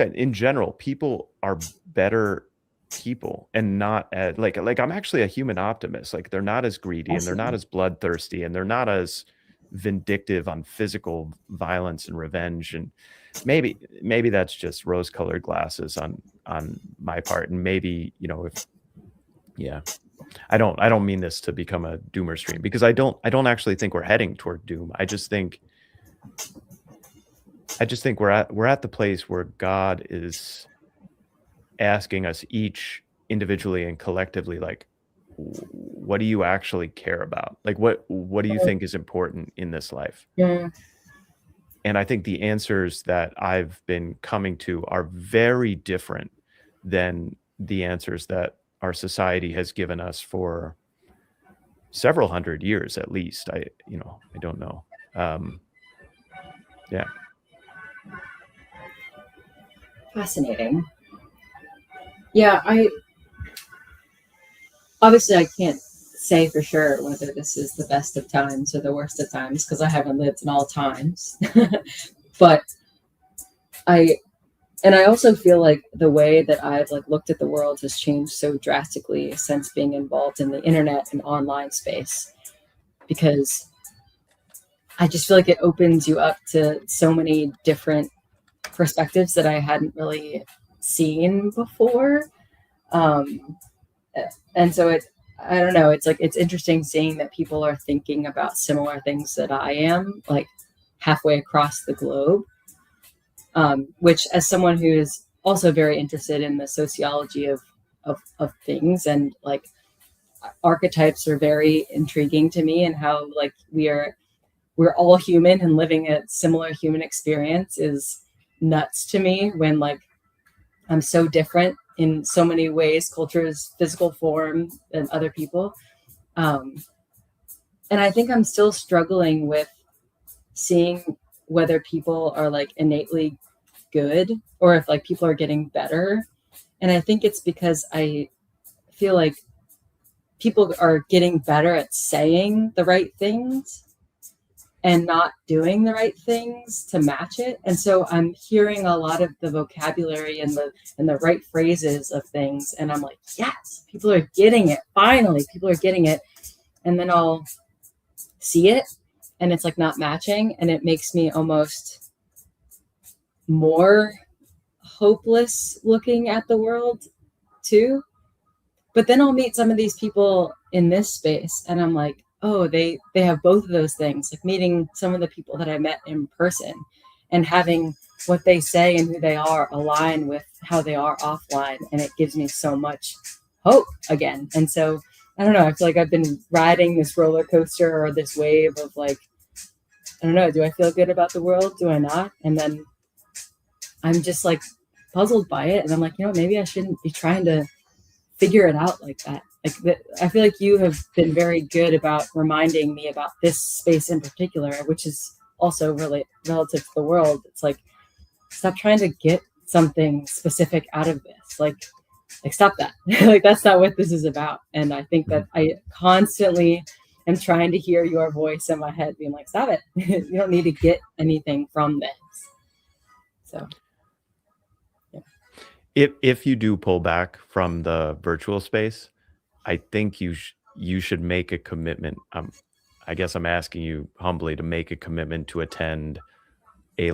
in general people are better people and not as like I'm actually a human optimist. Like they're not as greedy and they're not as bloodthirsty and they're not as vindictive on physical violence and revenge. And maybe that's just rose-colored glasses on my part. And maybe I don't mean this to become a doomer stream, because I don't actually think we're heading toward doom. I just think we're at the place where God is asking us each individually and collectively, like, what do you actually care about? Like, what do you think is important in this life? And I think the answers that I've been coming to are very different than the answers that our society has given us for several hundred years at least. I don't know. Yeah. Fascinating. Yeah, obviously I can't say for sure whether this is the best of times or the worst of times because I haven't lived in all times. But I also feel like the way that I've like looked at the world has changed so drastically since being involved in the internet and online space, because I just feel like it opens you up to so many different perspectives that I hadn't really seen before. And so I don't know, it's like, it's interesting seeing that people are thinking about similar things that I am, like halfway across the globe. Which, as someone who is also very interested in the sociology of things, and like archetypes are very intriguing to me, and how like we're all human and living a similar human experience is nuts to me, when like I'm so different in so many ways, cultures, physical form, than other people. And I think I'm still struggling with seeing whether people are like innately good or if like people are getting better. And I think it's because I feel like people are getting better at saying the right things and not doing the right things to match it. And so I'm hearing a lot of the vocabulary and the right phrases of things, and I'm like, yes, people are getting it. Finally, people are getting it. And then I'll see it and it's like not matching, and it makes me almost more hopeless looking at the world too. But then I'll meet some of these people in this space and I'm like, oh, they have both of those things, like meeting some of the people that I met in person and having what they say and who they are align with how they are offline. And it gives me so much hope again. And so I don't know, I feel like I've been riding this roller coaster or this wave of like, I don't know, do I feel good about the world? Do I not? And then I'm just like puzzled by it. And I'm like, maybe I shouldn't be trying to figure it out like that. Like I feel like you have been very good about reminding me about this space in particular, which is also really relative to the world. It's like, stop trying to get something specific out of this. Like stop that. Like that's not what this is about. And I think that I constantly am trying to hear your voice in my head being like, stop it. You don't need to get anything from this. So if you do pull back from the virtual space, I think you should make a commitment. I guess I'm asking you humbly to make a commitment to attend a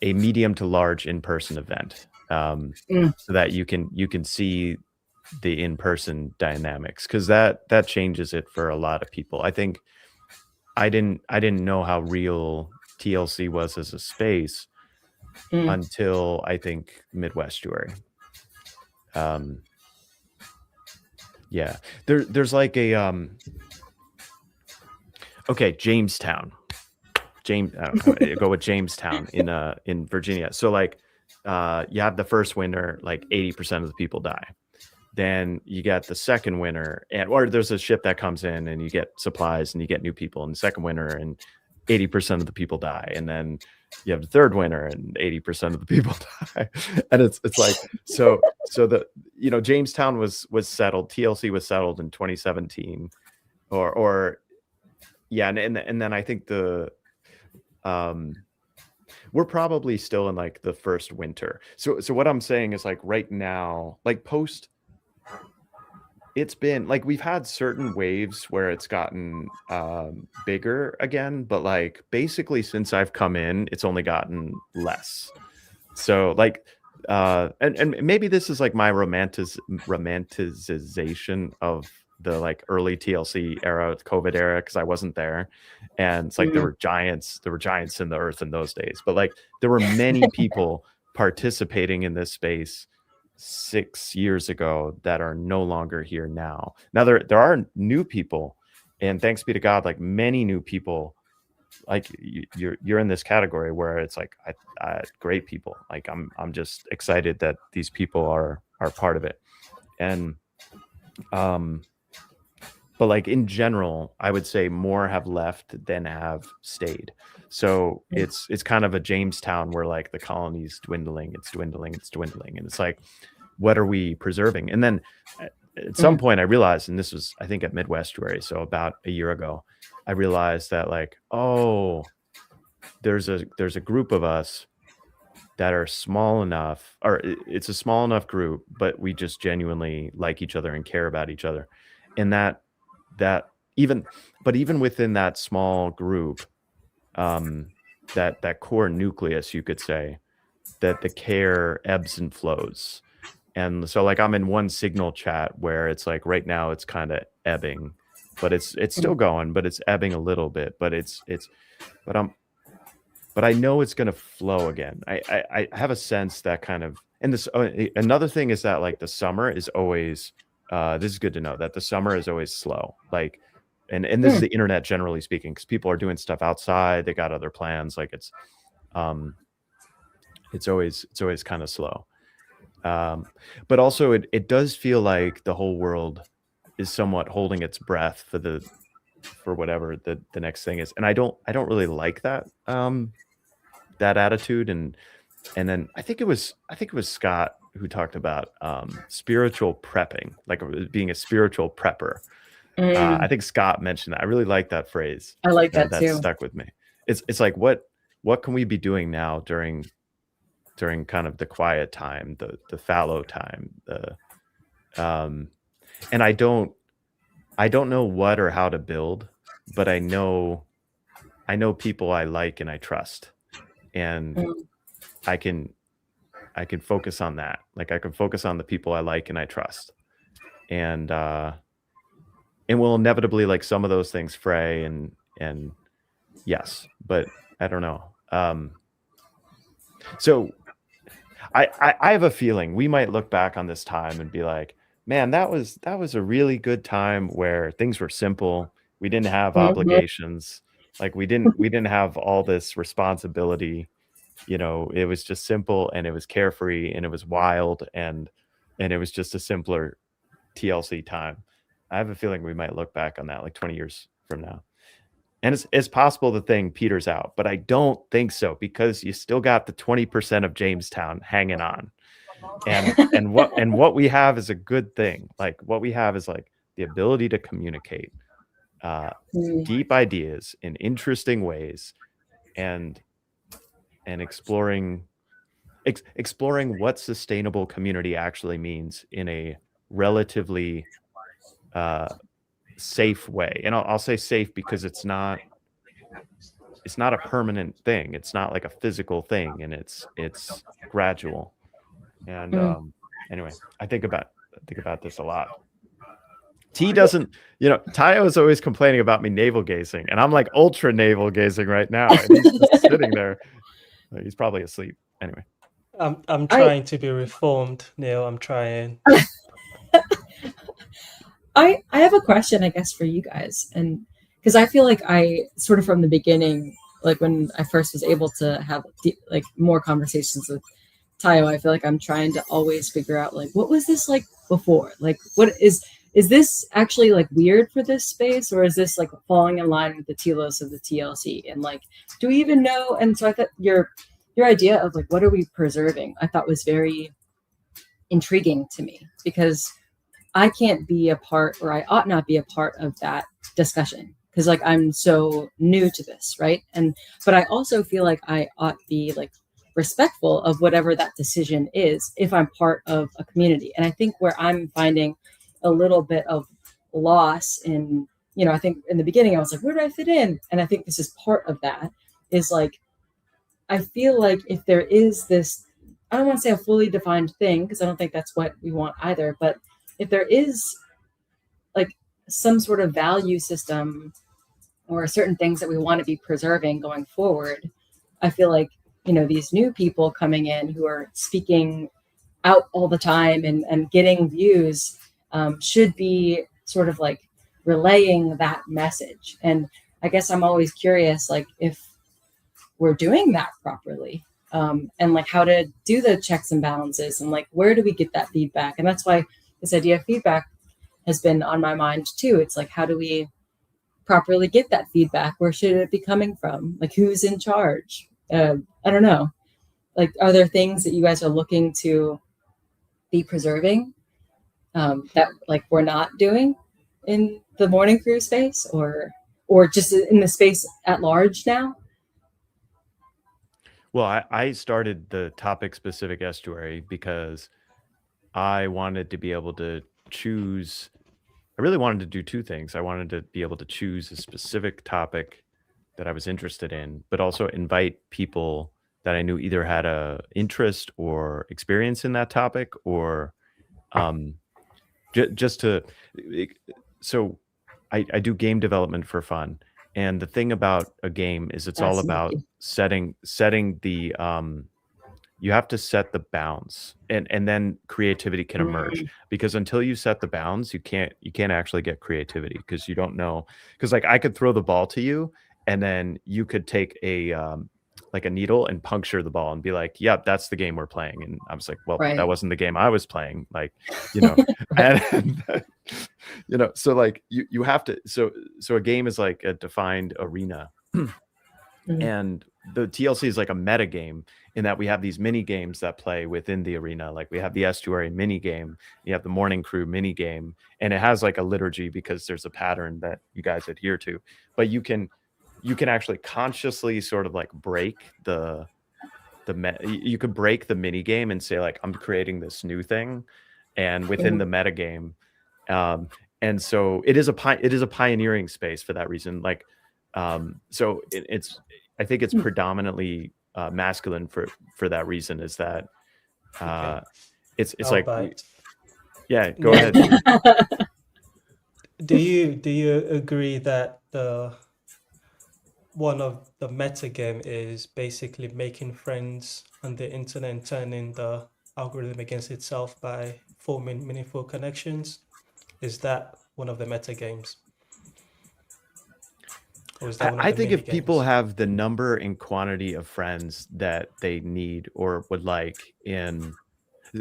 medium to large in-person event, so that you can see the in-person dynamics, because that changes it for a lot of people. I think I didn't know how real TLC was as a space until I think Midwestuary. Yeah, there's like a okay, Jamestown. Go with Jamestown in Virginia. So like you have the first winter, like 80% of the people die. Then you get the second winter, or there's a ship that comes in and you get supplies and you get new people in the second winter, and 80% of the people die. And then you have the third winter and 80% of the people die. And it's like, so the, Jamestown was settled. TLC was settled in 2017 or yeah. And then I think we're probably still in like the first winter. So what I'm saying is like right now, like post, it's been like we've had certain waves where it's gotten bigger again, but like basically since I've come in, it's only gotten less. So like and maybe this is like my romanticization of the like early TLC era, COVID era, because I wasn't there, and it's like there were giants in the earth in those days, but like there were many people participating in this space 6 years ago that are no longer here now. Now there are new people, and thanks be to God, like many new people, like you're in this category where it's like I great people. Like I'm just excited that these people are part of it. And but like in general, I would say more have left than have stayed. So it's kind of a Jamestown where like the colony's dwindling, it's dwindling, it's dwindling. And it's like, what are we preserving? And then at some point I realized, and this was, I think, at Midwestuary, so about a year ago, I realized that like, oh, there's a group of us that are small enough, or it's a small enough group, but we just genuinely like each other and care about each other. And that even within that small group, that core nucleus, you could say, that the care ebbs and flows. And so like I'm in one Signal chat where it's like right now it's kind of ebbing, but it's still going, but it's ebbing a little bit, but but I know it's going to flow again. I have a sense that kind of, and this, another thing is that like the summer is always, this is good to know, that the summer is always slow. Like, and this is the internet generally speaking, because people are doing stuff outside. They got other plans. Like it's always kind of slow. But also it does feel like the whole world is somewhat holding its breath for whatever the next thing is. And I don't really like that, that attitude. And then I think it was Scott who talked about spiritual prepping, like being a spiritual prepper. I think Scott mentioned that. I really like that phrase. I like that that too. Stuck with me. It's like, what can we be doing now during kind of the quiet time, the fallow time, and I don't know what or how to build, but I know people I like and I trust, and I can focus on that. Like I can focus on the people I like and I trust, and will inevitably, like, some of those things fray, and yes, but I don't know. So I have a feeling we might look back on this time and be like, man, that was a really good time where things were simple. We didn't have obligations. Like we didn't have all this responsibility. You know, it was just simple, and it was carefree, and it was wild, and it was just a simpler TLC time. I have a feeling we might look back on that like 20 years from now. And it's possible the thing peters out, but I don't think so, because you still got the 20% of Jamestown hanging on. And what we have is a good thing. Like what we have is like the ability to communicate deep ideas in interesting ways, and exploring what sustainable community actually means in a relatively safe way. And I'll say safe because it's not a permanent thing. It's not like a physical thing, and it's gradual. And anyway, I think about this a lot. T doesn't, Tayo is always complaining about me navel gazing, and I'm like ultra navel gazing right now, and he's just sitting there. He's probably asleep. Anyway, I'm trying to be reformed, Neil. I'm trying. I have a question, I guess, for you guys, and because I feel like I sort of from the beginning, like when I first was able to have like more conversations with Tayo, I feel like I'm trying to always figure out like, what was this like before? Like, what is this actually like weird for this space, or is this like falling in line with the telos of the TLC? And like, do we even know? And so I thought your idea of like, what are we preserving, I thought was very intriguing to me, because I can't be a part, or I ought not be a part of that discussion, because like I'm so new to this, right? But I also feel like I ought be like respectful of whatever that decision is if I'm part of a community. And I think where I'm finding a little bit of loss in, I think in the beginning I was like, where do I fit in? And I think this is part of that, is like, I feel like if there is this, I don't want to say a fully defined thing, because I don't think that's what we want either, but if there is like some sort of value system or certain things that we want to be preserving going forward, I feel like, these new people coming in who are speaking out all the time and getting views should be sort of like relaying that message. And I guess I'm always curious, like if we're doing that properly, and like how to do the checks and balances, and like where do we get that feedback? And that's why this idea of feedback has been on my mind too. It's like, how do we properly get that feedback? Where should it be coming from? Like, who's in charge? I don't know. Like, are there things that you guys are looking to be preserving that like we're not doing in the morning crew space, or just in the space at large now? Well, I started the topic specific estuary because I wanted to be able to choose. I really wanted to do two things. I wanted to be able to choose a specific topic that I was interested in, but also invite people that I knew either had a interest or experience in that topic, or um, just to. So I do game development for fun, and the thing about a game is it's all about setting the you have to set the bounds, and then creativity can emerge, because until you set the bounds, you can't actually get creativity, because you don't know, because like I could throw the ball to you and then you could take a like a needle and puncture the ball and be like, yep, that's the game we're playing. And I was like, well, Right. that wasn't the game I was playing. Like, you know, and you know, so like you have to, so a game is like a defined arena. And the TLC is like a meta game in that we have these mini games that play within the arena. Like we have the estuary mini game, you have the morning crew mini game, and it has like a liturgy because there's a pattern that you guys adhere to. But you can actually consciously sort of like break you could break the mini game and say like, I'm creating this new thing, and within the meta game. And so it is a pioneering space for that reason. Like, so I think it's predominantly masculine for that reason, is that it's like yeah, go ahead. Do you agree that one of the meta game is basically making friends on the internet and turning the algorithm against itself by forming meaningful connections? Is that one of the meta games? Or is that one of I the think mini if people games? have the number and quantity of friends that they need or would like in,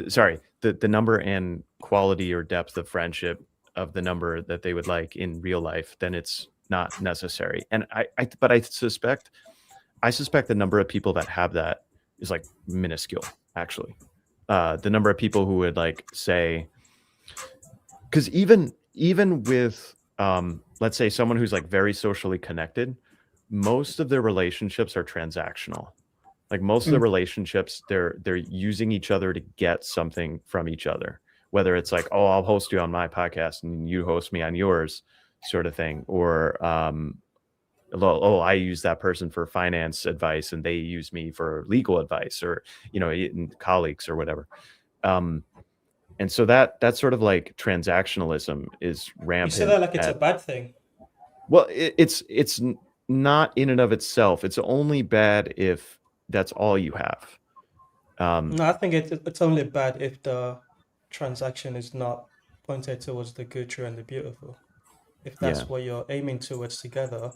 sorry, the number and quality or depth of friendship of the number that they would like in real life, then it's not necessary. And but I suspect the number of people that have that is like minuscule, actually. The number of people who would like say, because even with let's say someone who's like very socially connected, most of their relationships are transactional. Like most of the relationships, they're using each other to get something from each other, whether it's like, oh, I'll host you on my podcast and you host me on yours, sort of thing, or oh, I use that person for finance advice and they use me for legal advice, or you know, colleagues or whatever. And so that's sort of like transactionalism is rampant. You say that like it's a bad thing. Well, it's not in and of itself. It's only bad if that's all you have. No, I think it's only bad if the transaction is not pointed towards the good, true, and the beautiful. If that's what you're aiming towards together,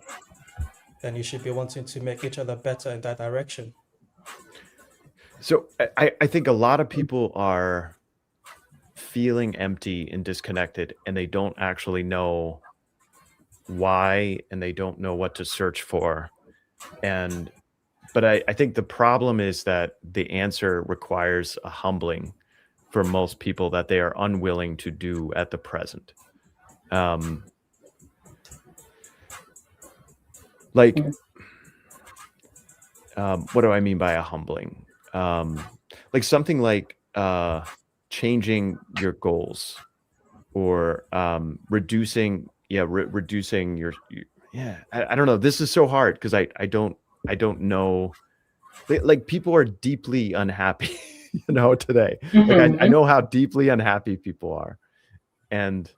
then you should be wanting to make each other better in that direction. So I think a lot of people are feeling empty and disconnected, and they don't actually know why, and they don't know what to search for. But I think the problem is that the answer requires a humbling for most people that they are unwilling to do at the present. What do I mean by a humbling? Like something like changing your goals, or reducing your I don't know. This is so hard because I don't know. Like people are deeply unhappy, you know, today. Like I know how deeply unhappy people are, and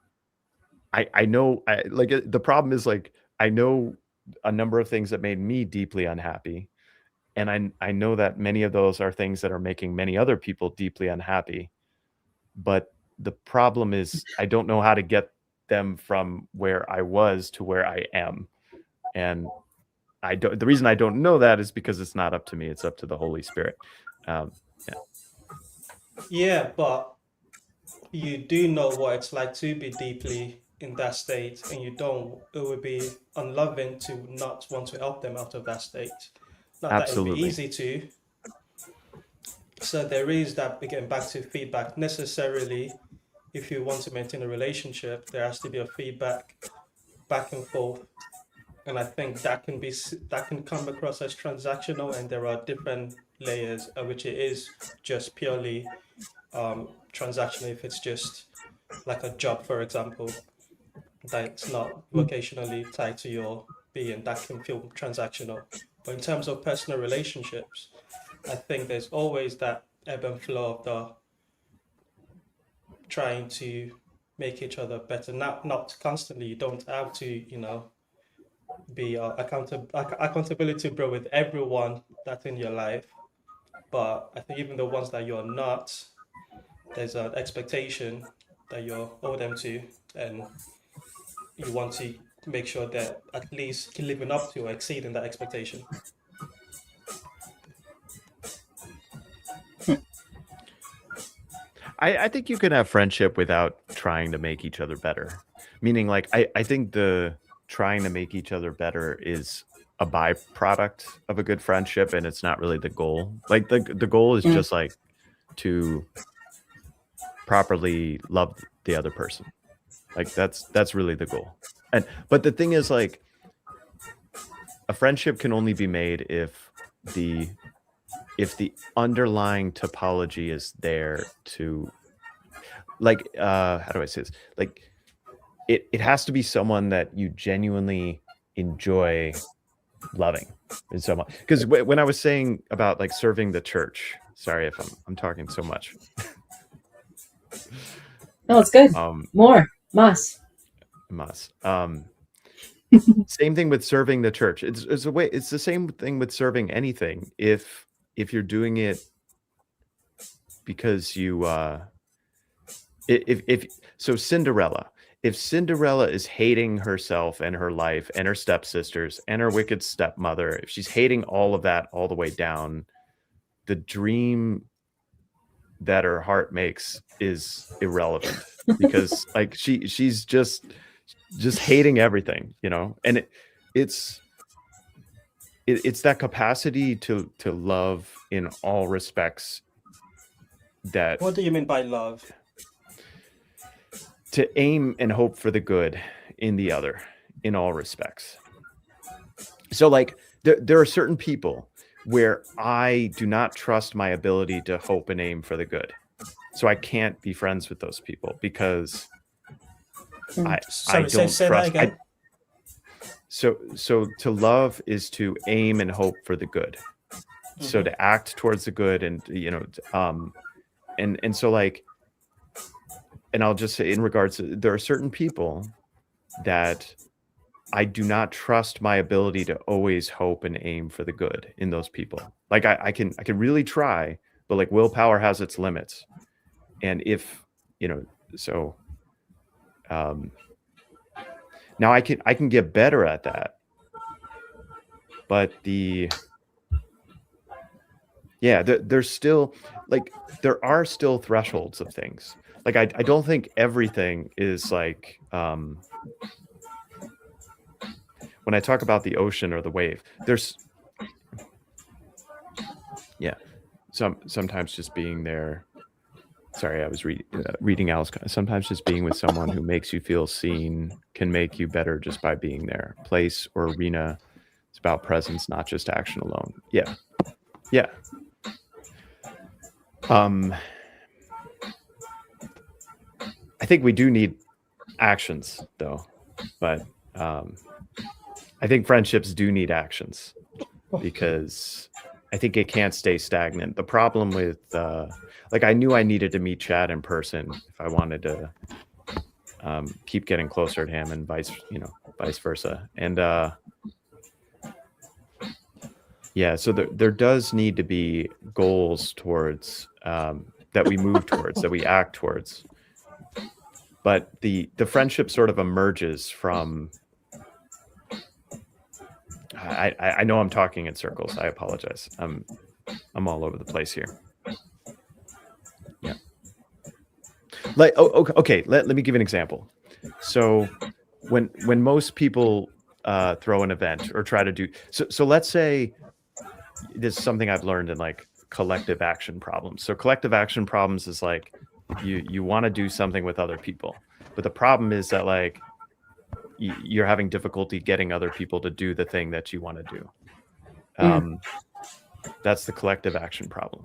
I know like the problem is like I know a number of things that made me deeply unhappy, and I know that many of those are things that are making many other people deeply unhappy. But the problem is I don't know how to get them from where I was to where I am, and the reason I don't know that is because it's not up to me. It's up to the Holy Spirit. Yeah, but you do know what it's like to be deeply in that state, and you don't, it would be unloving to not want to help them out of that state. Not that it would be Absolutely. easy to. So there is that, again, back to feedback. Necessarily, if you want to maintain a relationship, there has to be a feedback back and forth. And I think that can come across as transactional, and there are different layers at which it is just purely transactional. If it's just like a job, for example, that's not vocationally tied to your being, that can feel transactional. But in terms of personal relationships, I think there's always that ebb and flow of the trying to make each other better. Not constantly. You don't have to, be accountability bro with everyone that's in your life. But I think even the ones that you're not, there's an expectation that you owe them to, and you want to make sure that at least you're living up to or exceeding that expectation. I think you can have friendship without trying to make each other better. Meaning, like, I think the trying to make each other better is a byproduct of a good friendship, and it's not really the goal. Like, the goal is just like to properly love the other person. Like, that's really the goal. But the thing is, like, a friendship can only be made if the underlying topology is there to, like, how do I say this? Like, it has to be someone that you genuinely enjoy loving in so much. Because when I was saying about like serving the church, sorry if I'm talking so much. No, it's good. More. Mas. Same thing with serving the church. It's the same thing with serving anything. If you're doing it because you so Cinderella, if Cinderella is hating herself and her life and her stepsisters and her wicked stepmother, if she's hating all of that all the way down, the dream that her heart makes is irrelevant because like she's just hating everything, and it's that capacity to love in all respects. That, what do you mean by love? To aim and hope for the good in the other in all respects. So like there are certain people where I do not trust my ability to hope and aim for the good. So I can't be friends with those people because I don't trust. That again. So to love is to aim and hope for the good. Mm-hmm. So to act towards the good, and and so like, and I'll just say in regards to, there are certain people that I do not trust my ability to always hope and aim for the good in those people. Like I can really try, but like willpower has its limits. And if, so now I can get better at that. But there's still, like, there are still thresholds of things. Like, I don't think everything is like, when I talk about the ocean or the wave, there's, sometimes just being there. Sorry, I was reading Alice. Sometimes just being with someone who makes you feel seen can make you better just by being there. Place or arena, it's about presence, not just action alone. Yeah. I think we do need actions, though. But I think friendships do need actions because I think it can't stay stagnant. The problem with, I knew I needed to meet Chad in person if I wanted to keep getting closer to him, and vice versa. And so there does need to be goals towards that we move towards, that we act towards. But the friendship sort of emerges from. I know I'm talking in circles. I apologize. I'm all over the place here. Yeah. Like, okay. Let me give an example. So when most people throw an event or try to do so let's say this is something I've learned in like collective action problems. So collective action problems is like you want to do something with other people, but the problem is that like you're having difficulty getting other people to do the thing that you want to do. That's the collective action problem.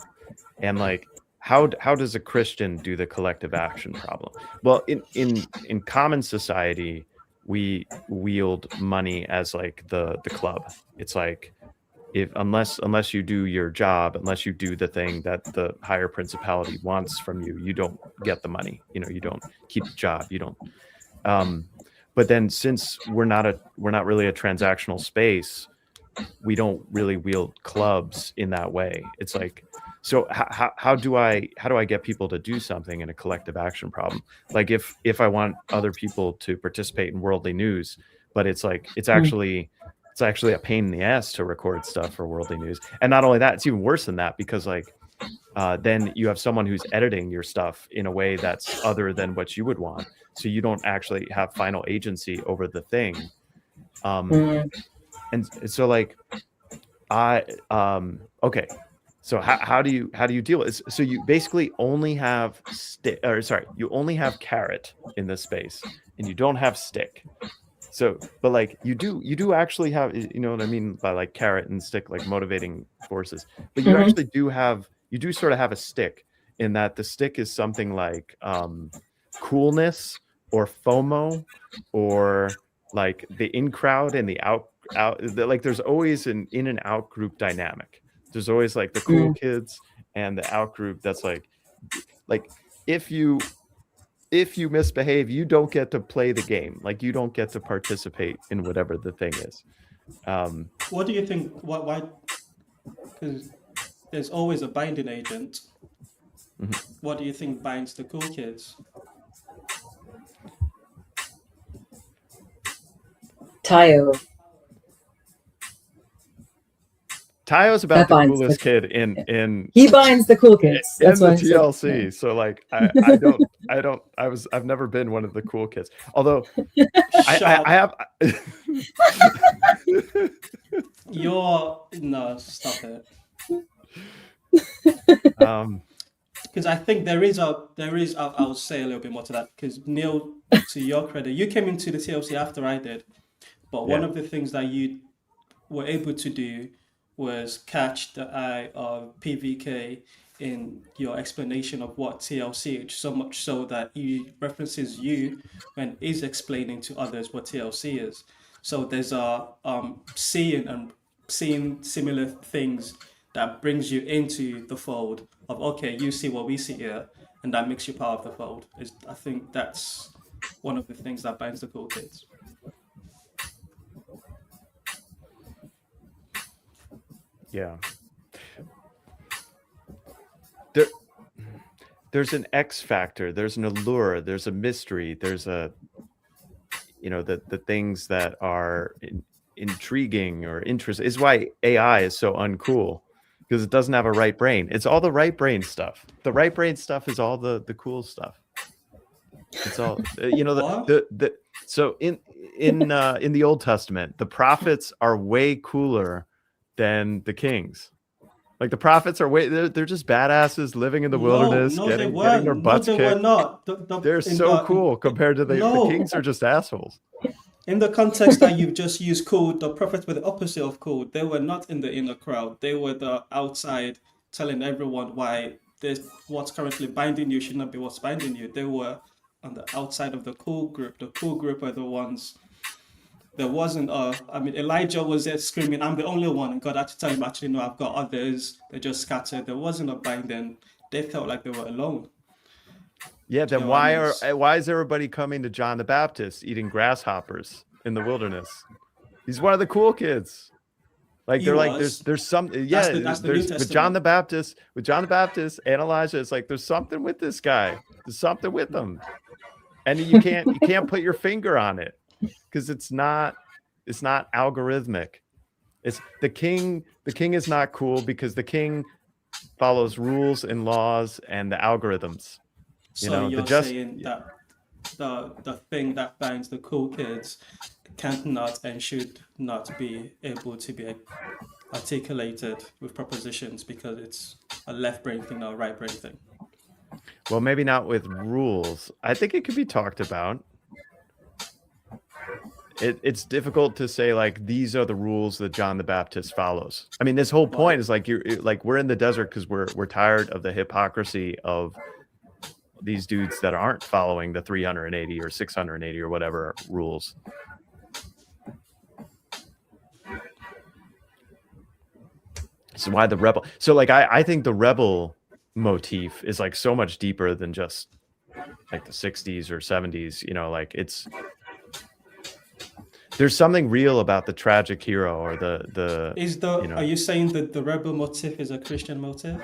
And like how does a Christian do the collective action problem? Well, in common society, we wield money as like the club. It's like unless you do your job, unless you do the thing that the higher principality wants from you, you don't get the money. You don't keep the job. You don't. But then since we're not really a transactional space, we don't really wield clubs in that way. It's like, so how do I get people to do something in a collective action problem? Like if I want other people to participate in worldly news, but it's like it's actually a pain in the ass to record stuff for worldly news. And not only that, it's even worse than that, because like then you have someone who's editing your stuff in a way that's other than what you would want. So you don't actually have final agency over the thing. And so like okay. So how do you deal with it? So you basically only have you only have carrot in this space, and you don't have stick. So, but like you do actually have, you know what I mean by like carrot and stick, like motivating forces. But you actually do sort of have a stick, in that the stick is something like coolness or FOMO, or like the in crowd and the out. Like there's always an in and out group dynamic. There's always like the cool kids and the out group. That's like if you misbehave, you don't get to play the game. Like you don't get to participate in whatever the thing is. What do you think? Why? Because there's always a binding agent. What do you think binds the cool kids? Tayo. Tayo's about the coolest kid in he binds the cool kids. That's in the TLC. So like I've never been one of the cool kids. Although I have no, stop it. Because I think there is I'll say a little bit more to that, because Neil, to your credit, you came into the TLC after I did, but one of the things that you were able to do was catch the eye of PVK in your explanation of what TLC is, so much so that he references you when he's explaining to others what TLC is. So there's a seeing similar things that brings you into the fold of, okay, you see what we see here, and that makes you part of the fold. I think that's one of the things that binds the cool kids. Yeah. There's an X factor, there's an allure, there's a mystery, there's a, the things that are intriguing or interesting. Is why AI is so uncool, because it doesn't have a right brain. It's all the right brain stuff. The right brain stuff is all the cool stuff. It's all so in the Old Testament, the prophets are way cooler than the kings. Like the prophets are they're just badasses living in the wilderness, getting their butts kicked. They were not. They're so cool compared to the kings are just assholes. In the context that you've just used, cool, the prophets were the opposite of cool. They were not in the inner crowd. They were the outside, telling everyone why what's currently binding you should not be what's binding you. They were on the outside of the cool group. The cool group were the ones. There wasn't Elijah was there screaming, "I'm the only one," and God had to tell him, actually, no, I've got others. They just scattered. There wasn't a binding. They felt like they were alone. Yeah, then why is everybody coming to John the Baptist eating grasshoppers in the wilderness? He's one of the cool kids. Like they're like there's some there's with John the Baptist and Elijah. It's like there's something with this guy. There's something with him, and you can't put your finger on it. Because it's not algorithmic. It's the king is not cool because the king follows rules and laws and the algorithms. So the you're just saying that the thing that binds the cool kids can't not and should not be able to be articulated with propositions because it's a left brain thing, not a right brain thing. well, maybe not with rules. I think it could be talked about. It's difficult to say like these are the rules that John the Baptist follows. I mean, this whole point is like we're in the desert because we're tired of the hypocrisy of these dudes that aren't following the 380 or 680 or whatever rules. This is why the rebel. So like I think the rebel motif is like so much deeper than just like the 60s or 70s. Like there's something real about the tragic hero or the Are you saying that the rebel motif is a Christian motif?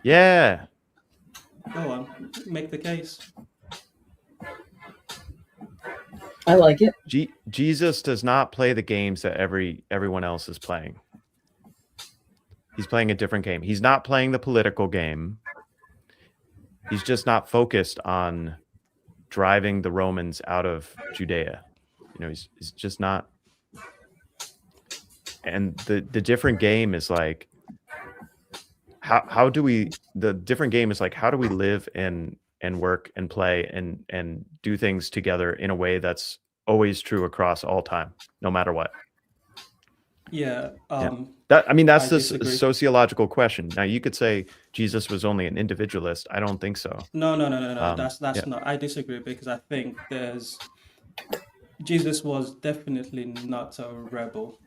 Yeah. Go on, make the case. I like it. Jesus does not play the games that everyone else is playing. He's playing a different game. He's not playing the political game. He's just not focused on driving the Romans out of Judea. He's just not. And the different game is like, how do we live and work and play and do things together in a way that's always true across all time, no matter what. Yeah. That's the sociological question. Now you could say Jesus was only an individualist. I don't think so. No. That's not. I disagree because I think Jesus was definitely not a rebel.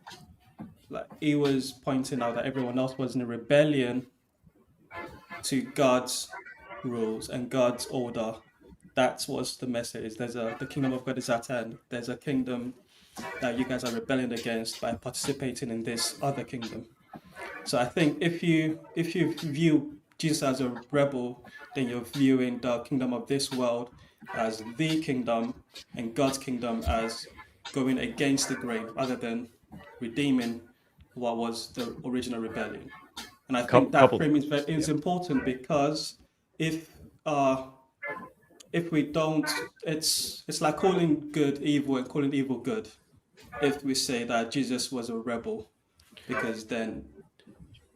Like he was pointing out that everyone else was in a rebellion to God's rules and God's order. That was the message. The kingdom of God is at hand. There's a kingdom that you guys are rebelling against by participating in this other kingdom. So I think if you view Jesus as a rebel, then you're viewing the kingdom of this world as the kingdom and God's kingdom as going against the grain rather than redeeming what was the original rebellion. And I think that frame is important because if we don't, it's like calling good evil and calling evil good. If we say that Jesus was a rebel, because then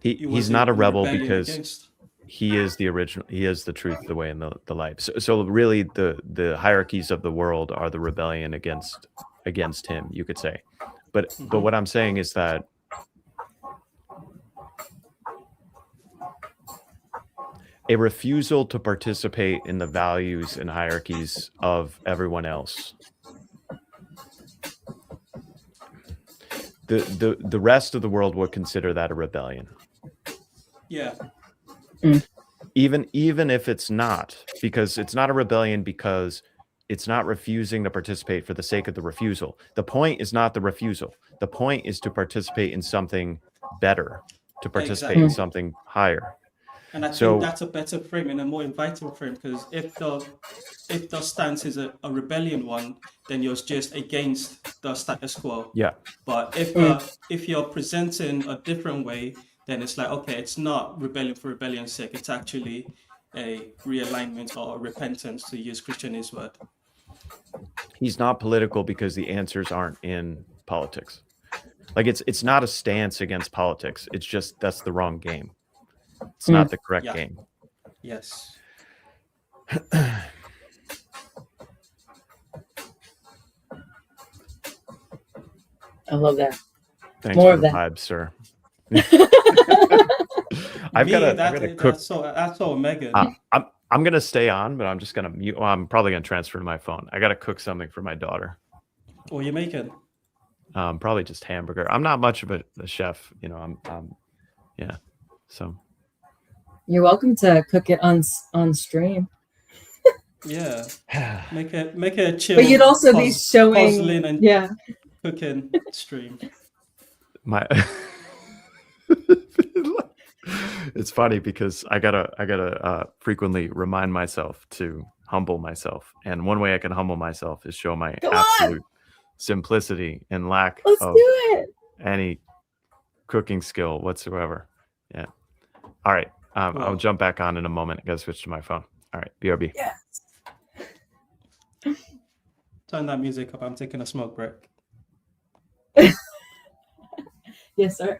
he's not a rebel because he is the original. He is the truth, the way, and the life. So really, the hierarchies of the world are the rebellion against him. You could say, but what I'm saying is that a refusal to participate in the values and hierarchies of everyone else. The rest of the world would consider that a rebellion. Yeah. Even if it's not, because it's not a rebellion because it's not refusing to participate for the sake of the refusal. The point is not the refusal. The point is to participate in something better, to participate in something higher. And I think that's a better frame and a more inviting frame, because if the stance is a rebellion one, then you're just against the status quo. Yeah. But if you're presenting a different way, then it's like, okay, it's not rebellion for rebellion's sake. It's actually a realignment or repentance, to use Christian's word. He's not political because the answers aren't in politics. Like it's not a stance against politics. It's just that's the wrong game. It's not the correct game. Yes. I love that. Thanks More for of the that. vibes, sir. I've got to cook. That's all Megan. I'm gonna stay on, but I'm just gonna mute. Well, I'm probably gonna transfer to my phone. I gotta cook something for my daughter. What are you making? Probably just hamburger. I'm not much of a chef, yeah. So You're welcome to cook it on stream. Yeah, make it a chill. But you'd also be showing puzzling and cooking stream. It's funny because I gotta frequently remind myself to humble myself, and one way I can humble myself is show my absolute simplicity and lack of any cooking skill whatsoever. Yeah. All right. I'll jump back on in a moment. I gotta switch to my phone. All right, BRB. Yeah. Turn that music up. I'm taking a smoke break. Yes, sir.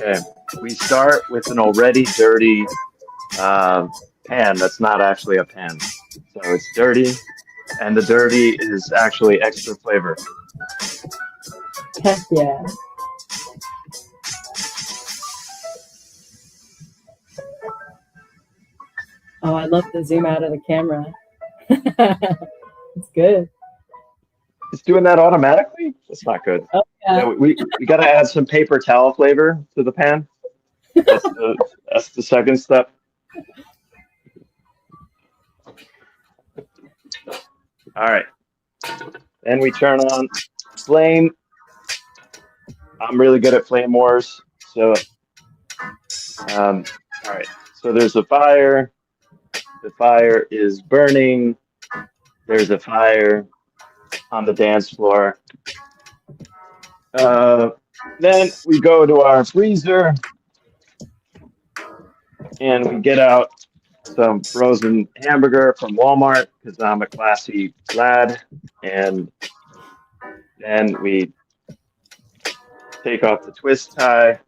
Okay, we start with an already dirty pan that's not actually a pan. So it's dirty, and the dirty is actually extra flavor. Heck yeah. Oh, I love the zoom out of the camera. It's good. It's doing that automatically? That's not good. Oh, yeah. Yeah, we got to add some paper towel flavor to the pan. That's the second step. All right. Then we turn on flame. I'm really good at flame wars. So, all right. So there's a fire. The fire is burning. There's a fire on the dance floor. Then we go to our freezer and we get out some frozen hamburger from Walmart because I'm a classy lad. And then we take off the twist tie.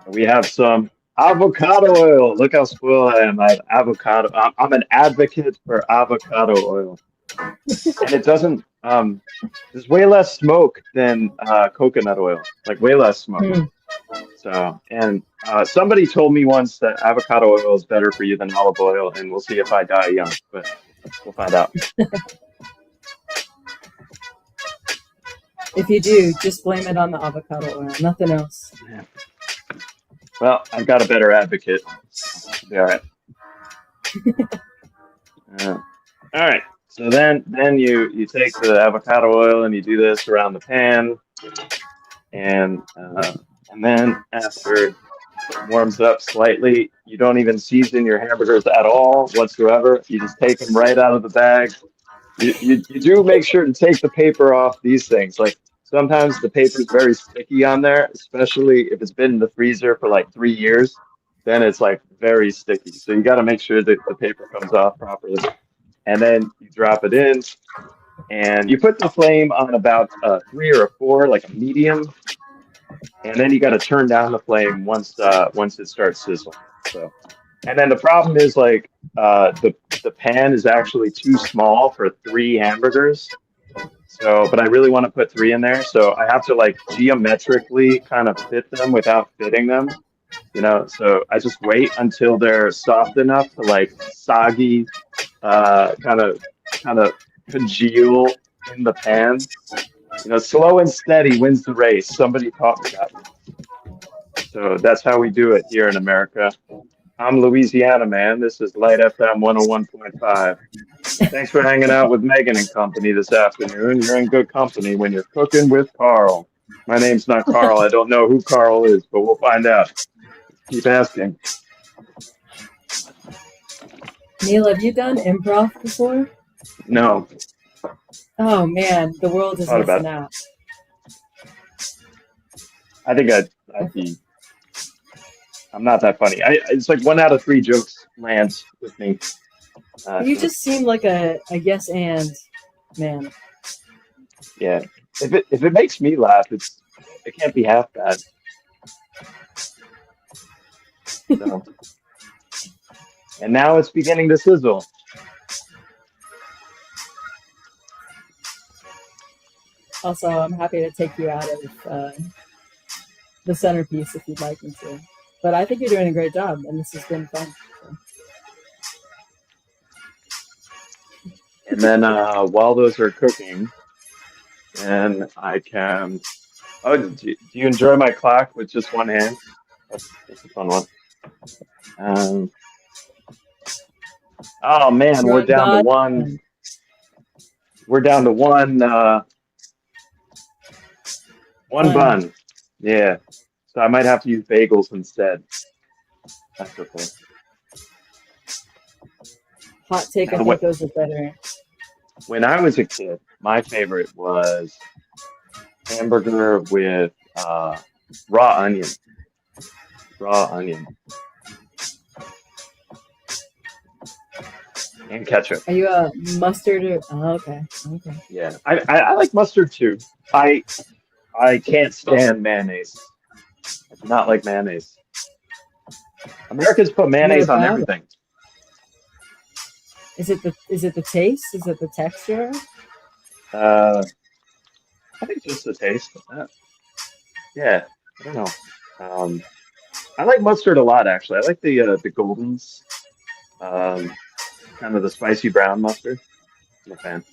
We have some avocado oil. Look how spoiled I am. I have avocado. I'm an advocate for avocado oil. And it doesn't, there's way less smoke than coconut oil, like way less smoke. So, and somebody told me once that avocado oil is better for you than olive oil, and we'll see if I die young, but we'll find out. If you do, just blame it on the avocado oil, nothing else. Yeah. Well, I've got a better advocate. It'll be all right. All right. So then you take the avocado oil and you do this around the pan, and then after it warms up slightly, you don't even season your hamburgers at all whatsoever. You just take them right out of the bag. You do make sure to take the paper off these things. Like sometimes the paper's very sticky on there, especially if it's been in the freezer for like 3 years, then it's like very sticky. So you got to make sure that the paper comes off properly. And then you drop it in and you put the flame on about 3 or 4, like a medium. And then you got to turn down the flame once it starts sizzling. So, and then the problem is like the pan is actually too small for 3 hamburgers. So, but I really want to put 3 in there, so I have to like geometrically kind of fit them without fitting them, you know. So I just wait until they're soft enough to like soggy, kind of congeal in the pan. You know, slow and steady wins the race. Somebody taught me that. So that's how we do it here in America. I'm Louisiana man. This is Light FM 101.5. Thanks for hanging out with Megan and company this afternoon. You're in good company when you're cooking with Carl. My name's not Carl. I don't know who Carl is, but we'll find out. Keep asking. Neil, have you done improv before? No. Oh man, the world is Thought about missing it. out. I think I'd be. I'm not that funny. It's like 1 out of 3 jokes lands with me. You just seem like a yes and man. Yeah. If it makes me laugh, it can't be half bad. So. And now it's beginning to sizzle. Also, I'm happy to take you out of the centerpiece if you'd like me to. But I think you're doing a great job, and this has been fun. So. And then while those are cooking, and I can. Oh, do you enjoy my clock with just one hand? That's a fun one. Oh man, we're down to one. We're down to one bun. Yeah. So I might have to use bagels instead. That's okay. Hot take, I think those are better. When I was a kid, my favorite was hamburger with raw onion. Raw onion. And ketchup. Are you a mustard or... Oh, okay. Okay. Yeah. I like mustard too. I can't stand mayonnaise. I do not like mayonnaise. Americans put mayonnaise on everything. Is it the taste? Is it the texture? I think just the taste. Yeah, I don't know. I like mustard a lot actually. I like the Goldens, kind of the spicy brown mustard. I'm a fan.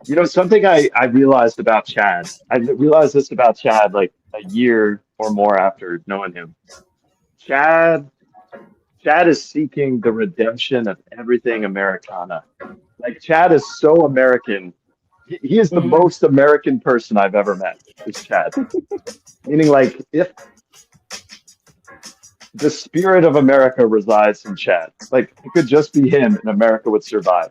You know, something I realized about Chad. I realized this about Chad like a year or more after knowing him. Chad is seeking the redemption of everything Americana. Like Chad is so American. He is the most American person I've ever met. Is Chad. Meaning, like, if the spirit of America resides in Chad, like it could just be him, and America would survive.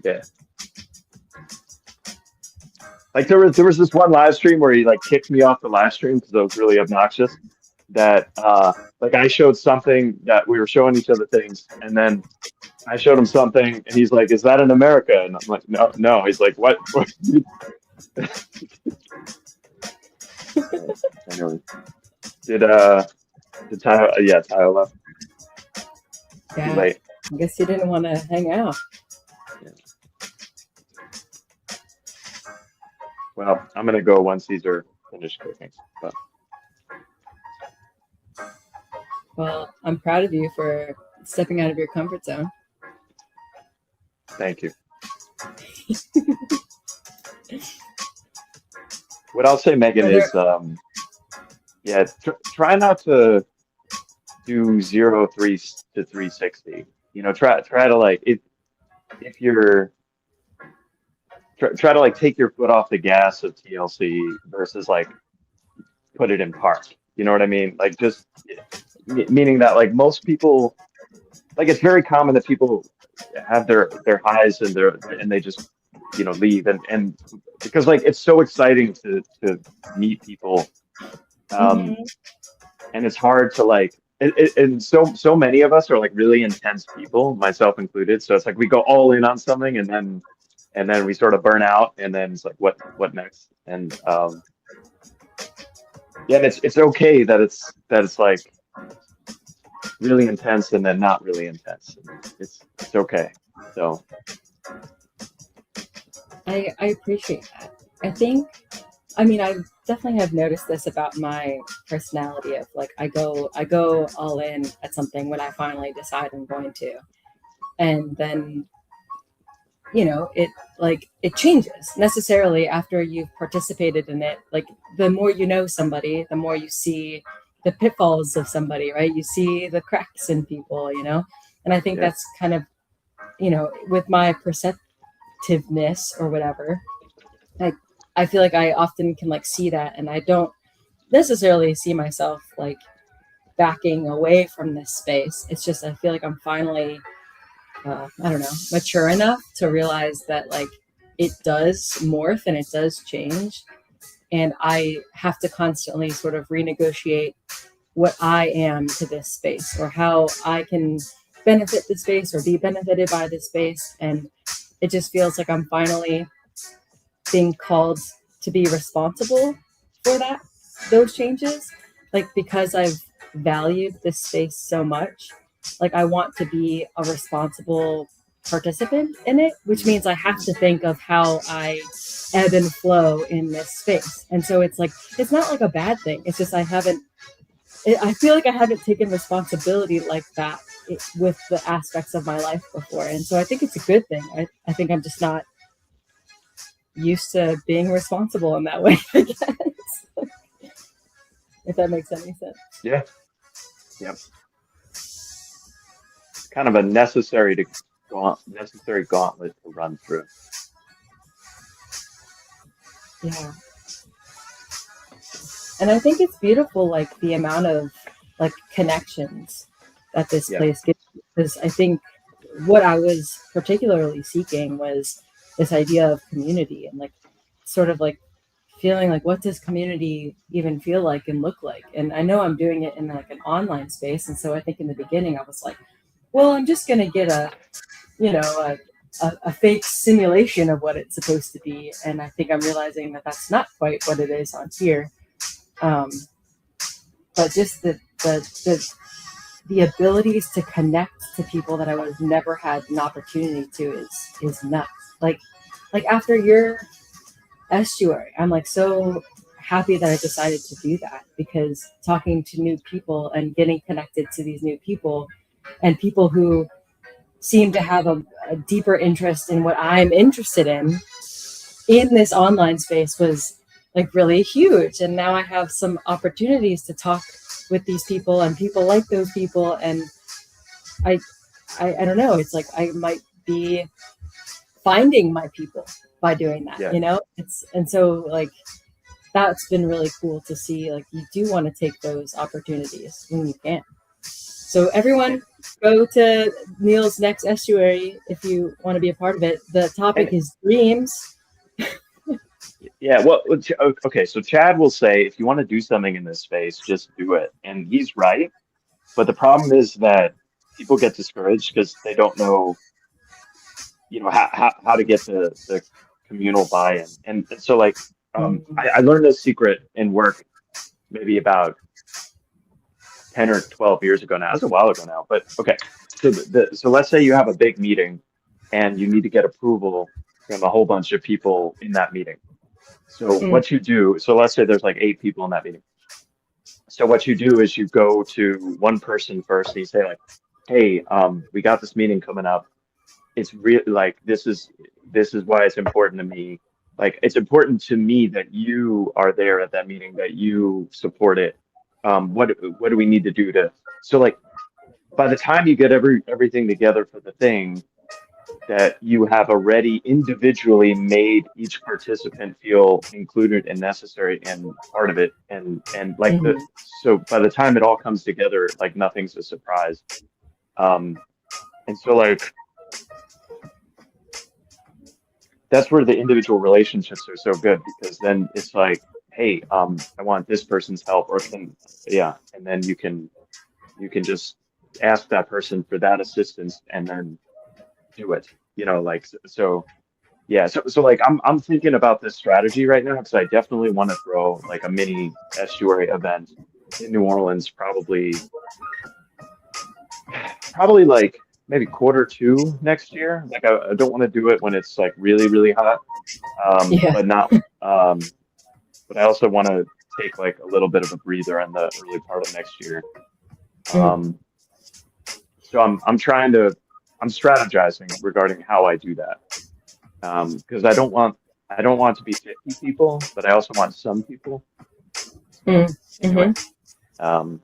Yeah. Like there was this one live stream where he like kicked me off the live stream because I was really obnoxious. That like I showed something that we were showing each other things, and then I showed him something, and he's like, "Is that in America?" And I'm like, "No." He's like, "What?" Anyway, did Tyler? Yeah, Tyler left. Yeah. Late. I guess you didn't want to hang out. Yeah. Well, I'm gonna go once these are finished cooking. But. Well, I'm proud of you for stepping out of your comfort zone. Thank you. What I'll say, Megan, is yeah, try not to do 0 3 to 360. You know, try to like if you're try to like take your foot off the gas of TLC versus like put it in park. You know what I mean? Like just meaning that like most people like it's very common that people have their highs and they just leave and because like it's so exciting to meet people, Mhm. and it's hard to like and so many of us are like really intense people, myself included, so it's like we go all in on something and then we sort of burn out, and then it's like what next, and yeah, and it's okay that it's like really intense and then not really intense. It's okay. So I appreciate that. I think, I mean, I definitely have noticed this about my personality of like I go all in at something when I finally decide I'm going to, and then it like it changes necessarily after you've participated in it. Like the more you know somebody, the more you see the pitfalls of somebody, right? You see the cracks in people, and I think yeah, that's kind of with my perceptiveness or whatever. like I feel like I often can like see that, and I don't necessarily see myself like backing away from this space. It's just I feel like I'm finally I don't know, mature enough to realize that like it does morph and it does change, and I have to constantly sort of renegotiate what I am to this space or how I can benefit the space or be benefited by this space. And it just feels like I'm finally being called to be responsible for those changes. Like because I've valued this space so much, like I want to be a responsible participant in it, which means I have to think of how I ebb and flow in this space. And so it's like it's not like a bad thing. It's just I feel like I haven't taken responsibility like that with the aspects of my life before. And so I think it's a good thing. I think I'm just not used to being responsible in that way, I guess. If that makes any sense. yeah, yeah. Kind of a necessary gauntlet to run through. Yeah. And I think it's beautiful, like the amount of like connections that this Yeah, place gives. Because I think what I was particularly seeking was this idea of community and like sort of like feeling like what does community even feel like and look like. And I know I'm doing it in like an online space, and so I think in the beginning I was like, well, I'm just gonna get a fake simulation of what it's supposed to be, and I think I'm realizing that that's not quite what it is on here. um, but just the abilities to connect to people that I would have never had an opportunity to is nuts. Like after your estuary, I'm like so happy that I decided to do that, because talking to new people and getting connected to these new people and people who seem to have a deeper interest in what I'm interested in this online space was like really huge. And now I have some opportunities to talk with these people and people like those people. And I I don't know, it's like I might be finding my people by doing that, yeah, it's, and so like that's been really cool to see. Like you do want to take those opportunities when you can. So everyone go to Neil's next estuary if you want to be a part of it. The topic and is dreams. yeah. Well, okay. So Chad will say, if you want to do something in this space, just do it, and he's right. But the problem is that people get discouraged because they don't know, how to get the communal buy-in, and so like, I learned this secret in work maybe about 10 or 12 years ago now. It's a while ago now, but okay. So so let's say you have a big meeting and you need to get approval from a whole bunch of people in that meeting. So Mm, so let's say there's like 8 people in that meeting. So what you do is you go to one person first and you say like, hey, we got this meeting coming up. It's really like, this is why it's important to me. Like, it's important to me that you are there at that meeting, that you support it. What do we need to do to, so like, by the time you get everything together for the thing, that you have already individually made each participant feel included and necessary and part of it, and like mhm. so by the time it all comes together, like nothing's a surprise. And so like that's where the individual relationships are so good, because then it's like, hey, I want this person's help, or can, yeah, and then you can just ask that person for that assistance and then do it. Like so yeah, so like I'm thinking about this strategy right now because I definitely want to throw like a mini estuary event in New Orleans, probably like maybe quarter 2 next year. Like I don't want to do it when it's like really, really hot. Yeah. But not but I also want to take like a little bit of a breather in the early part of next year. Mm. Um, so I'm strategizing regarding how I do that. Because I don't want to be 50 people, but I also want some people. So Mm. anyway, Hmm. um,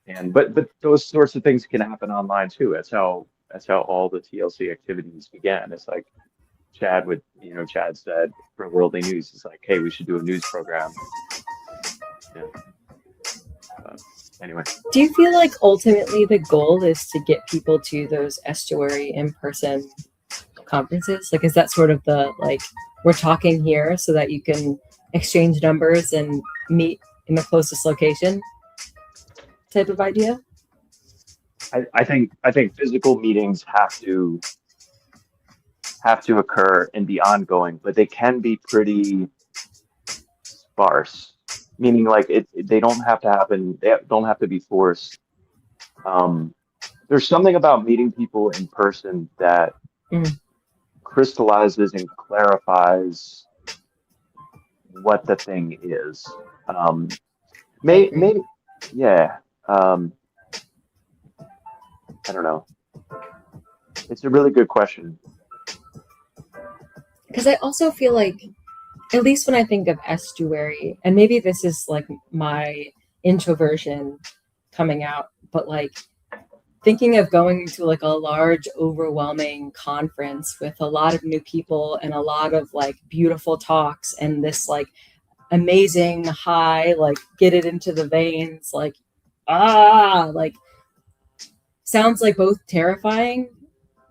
and but those sorts of things can happen online too. That's how all the TLC activities began. It's like Chad said for Worldly News, it's like, hey, we should do a news program. Yeah. But anyway, Do you feel like ultimately the goal is to get people to those estuary in-person conferences? Like, is that sort of the, like, we're talking here so that you can exchange numbers and meet in the closest location type of idea? I think physical meetings have to occur and be ongoing, but they can be pretty sparse. Meaning like they don't have to happen. They don't have to be forced. Um, there's something about meeting people in person that Mm. crystallizes and clarifies what the thing is. Um, I agree. maybe, yeah. I don't know. It's a really good question. Because I also feel like, at least when I think of estuary, and maybe this is like my introversion coming out, but like thinking of going to like a large, overwhelming conference with a lot of new people and a lot of like beautiful talks and this like amazing high, like get it into the veins, like like sounds like both terrifying,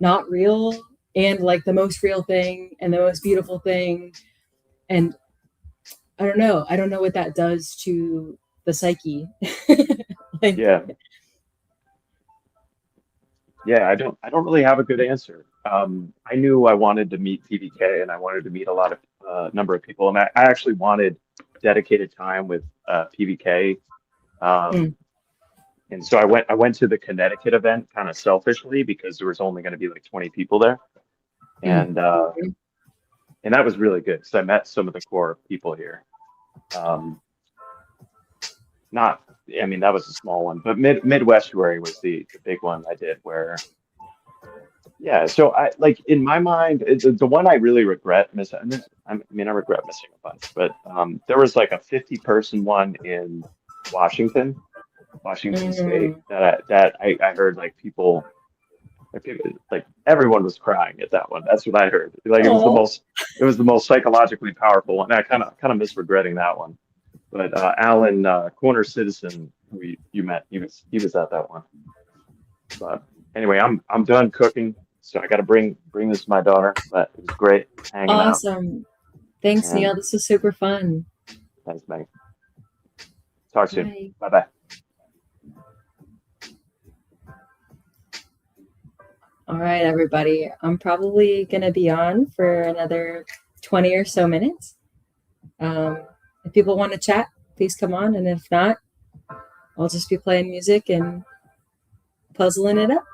not real, and like the most real thing and the most beautiful thing. And I don't know. I don't know what that does to the psyche. Like, Yeah, yeah. I don't really have a good answer. I knew I wanted to meet PBK and I wanted to meet a lot of number of people, and I actually wanted dedicated time with PBK. mm, Um, and so I went to the Connecticut event kind of selfishly because there was only going to be like 20 people there, mm, and that was really good because I met some of the core people here. Um, not, I mean, that was a small one, but Midwestuary was the big one I did where, yeah. So I like in my mind, the one I really regret missing. I regret missing a bunch, but there was like a 50-person one in Washington, Washington State mm. that I heard like everyone was crying at that one. That's what I heard. Like Oh, it was the most psychologically powerful one. I kind of miss regretting that one. But Alan, Corner Citizen, who you met, he was at that one. But anyway, I'm done cooking, so I got to bring this to my daughter. But it was great hanging out, awesome. Thanks, and Neil. This was super fun. thanks, Megan. Talk soon. Bye. Bye bye. All right, everybody. I'm probably going to be on for another 20 or so minutes. If people want to chat, please come on. And if not, I'll just be playing music and puzzling it up.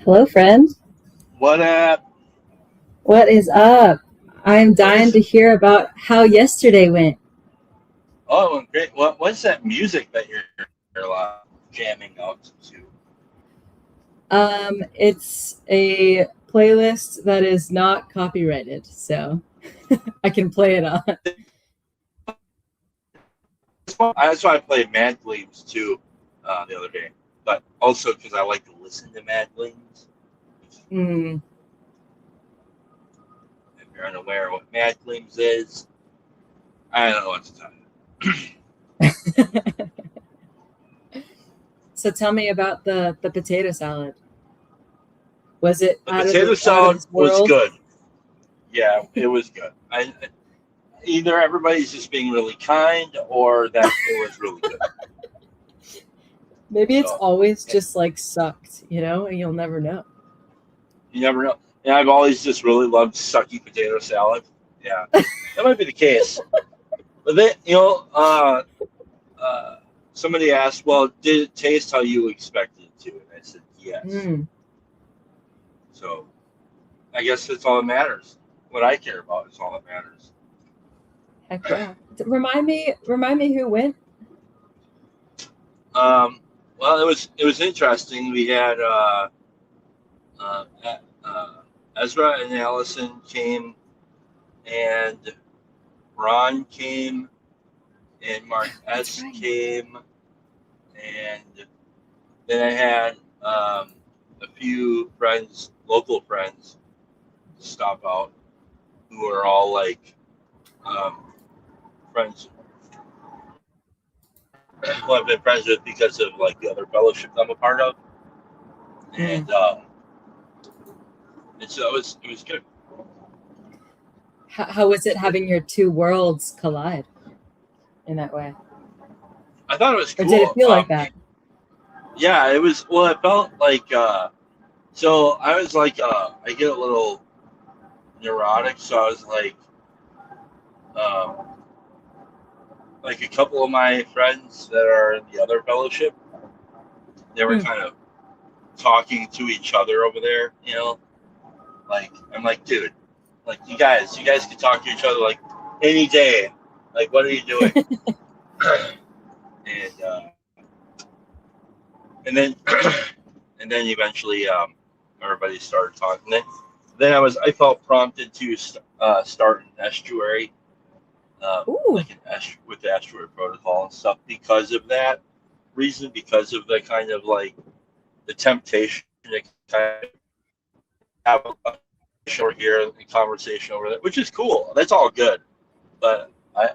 Hello, friend. What up? What is up? I'm dying to hear about how yesterday went. Oh, great. What's that music that you're jamming out to? It's a playlist that is not copyrighted, so I can play it on. That's why I played Mad Gleams too the other day, but also because I like to listen to Mad Gleams. Mm. If you're unaware of what Mad Gleams is, I don't know what to tell you. So tell me about the potato salad. Was it The potato salad was good. Yeah, it was good. either everybody's just being really kind or that it was really good. Maybe it's So, always just like sucked, you know, and you'll never know. You never know. And I've always just really loved sucky potato salad. Yeah, that might be the case. But then, somebody asked, well, did it taste how you expected it to? And I said, yes. Mm. So I guess that's all that matters. What I care about is all that matters. Heck yeah. Remind me who went. Well, it was interesting. We had Ezra and Allison came, and Ron came, and Mark S. right. came, and then I had a few friends, local friends, stop out, who are all like friends who I've been friends with because of like the other fellowship I'm a part of, and so it was good. How was it having your two worlds collide in that way? I thought it was Or cool. did it feel like that? Yeah, it was. Well, it felt like. So I was like, I get a little neurotic, so I was like a couple of my friends that are in the other fellowship, they were kind of talking to each other over there, you know. Like I'm like, dude, like you guys can talk to each other like any day. Like, what are you doing? and then and then eventually everybody started talking. Then I felt prompted to start an estuary, like with the estuary protocol and stuff because of that reason, because of the kind of like the temptation to kind of have a over here, a conversation over there, which is cool. That's all good, but I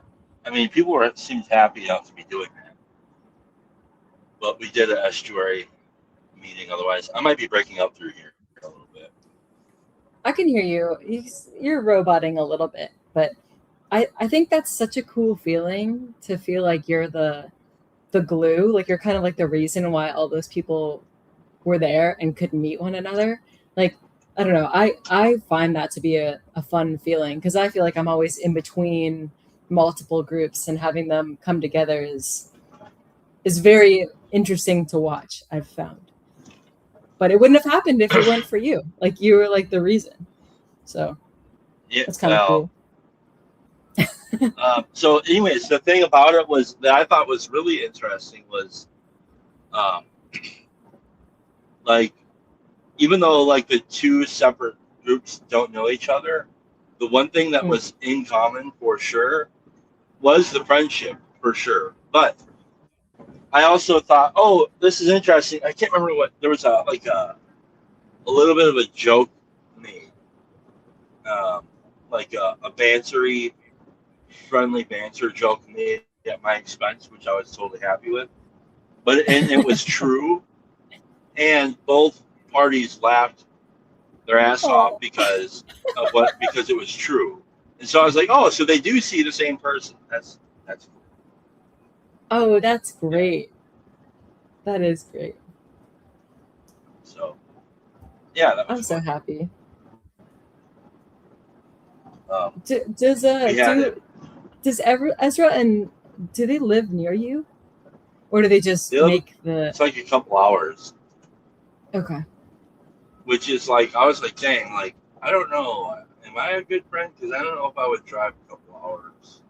mean, people seemed happy enough to be doing that. But we did an estuary meeting. Otherwise, I might be breaking up through here a little bit. I can hear you. You're roboting a little bit, but I think that's such a cool feeling to feel like you're the glue, like you're kind of like the reason why all those people were there and could meet one another. Like, I don't know. I find that to be a fun feeling because I feel like I'm always in between multiple groups, and having them come together is very interesting to watch, I've found. But it wouldn't have happened if it weren't for you. Like, you were like the reason. So Yeah, that's kind of cool. So anyways, the thing about it was that I thought was really interesting was like, even though like the two separate groups don't know each other, the one thing that was in common for sure was the friendship, for sure. But I also thought, oh, this is interesting. I can't remember what there was a little bit of a joke made, like a bantery, friendly banter joke made at my expense, which I was totally happy with. But it was true, and both parties laughed their ass off because it was true. And so I was like, oh, so they do see the same person. That's cool. Oh, that's great. That is great. So yeah, that was I'm so happy. Does Ezra and do they live near you, or do they just make the? It's like a couple hours. Okay. Which is like, I was like, dang, like I don't know, am I a good friend? Because I don't know if I would drive a couple hours.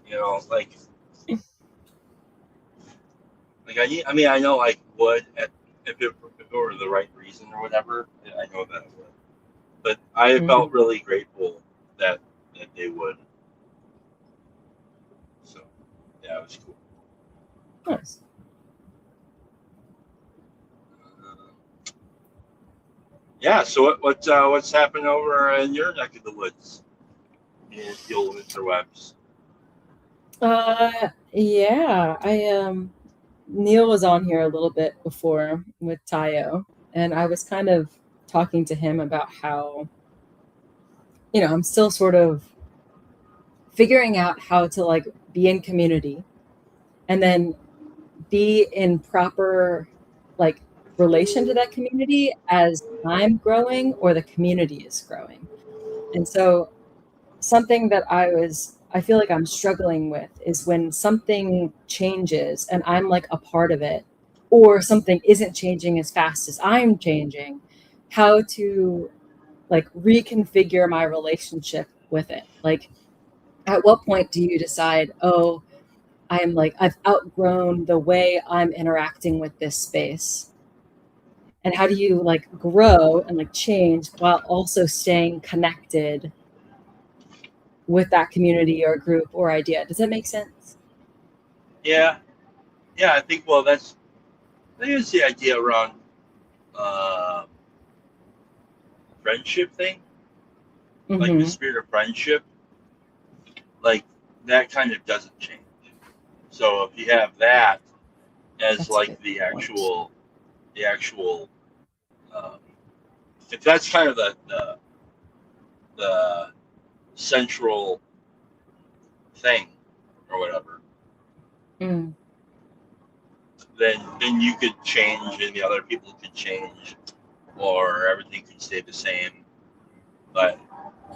You know, like I mean, I know I would if it were the right reason or whatever. I know that I would. But I felt really grateful that they would. So, yeah, it was cool. Nice. Yeah. So what's happened over in your neck of the woods? In the old interwebs. Yeah. Neil was on here a little bit before with Tayo, and I was kind of talking to him about how, I'm still sort of figuring out how to like be in community and then be in proper like relation to that community as I'm growing or the community is growing. And so something that I feel like I'm struggling with is when something changes and I'm like a part of it, or something isn't changing as fast as I'm changing, how to like reconfigure my relationship with it. Like, at what point do you decide, oh, I'm like, I've outgrown the way I'm interacting with this space? And how do you like grow and like change while also staying connected with that community or group or idea? Does that make sense? Yeah, I think. Well, I think it's the idea around uh, friendship thing, like the spirit of friendship, like that kind of doesn't change. So if you have that as That's like the actual, if that's kind of the central thing or whatever, Mm. then you could change and the other people could change, or everything could stay the same. But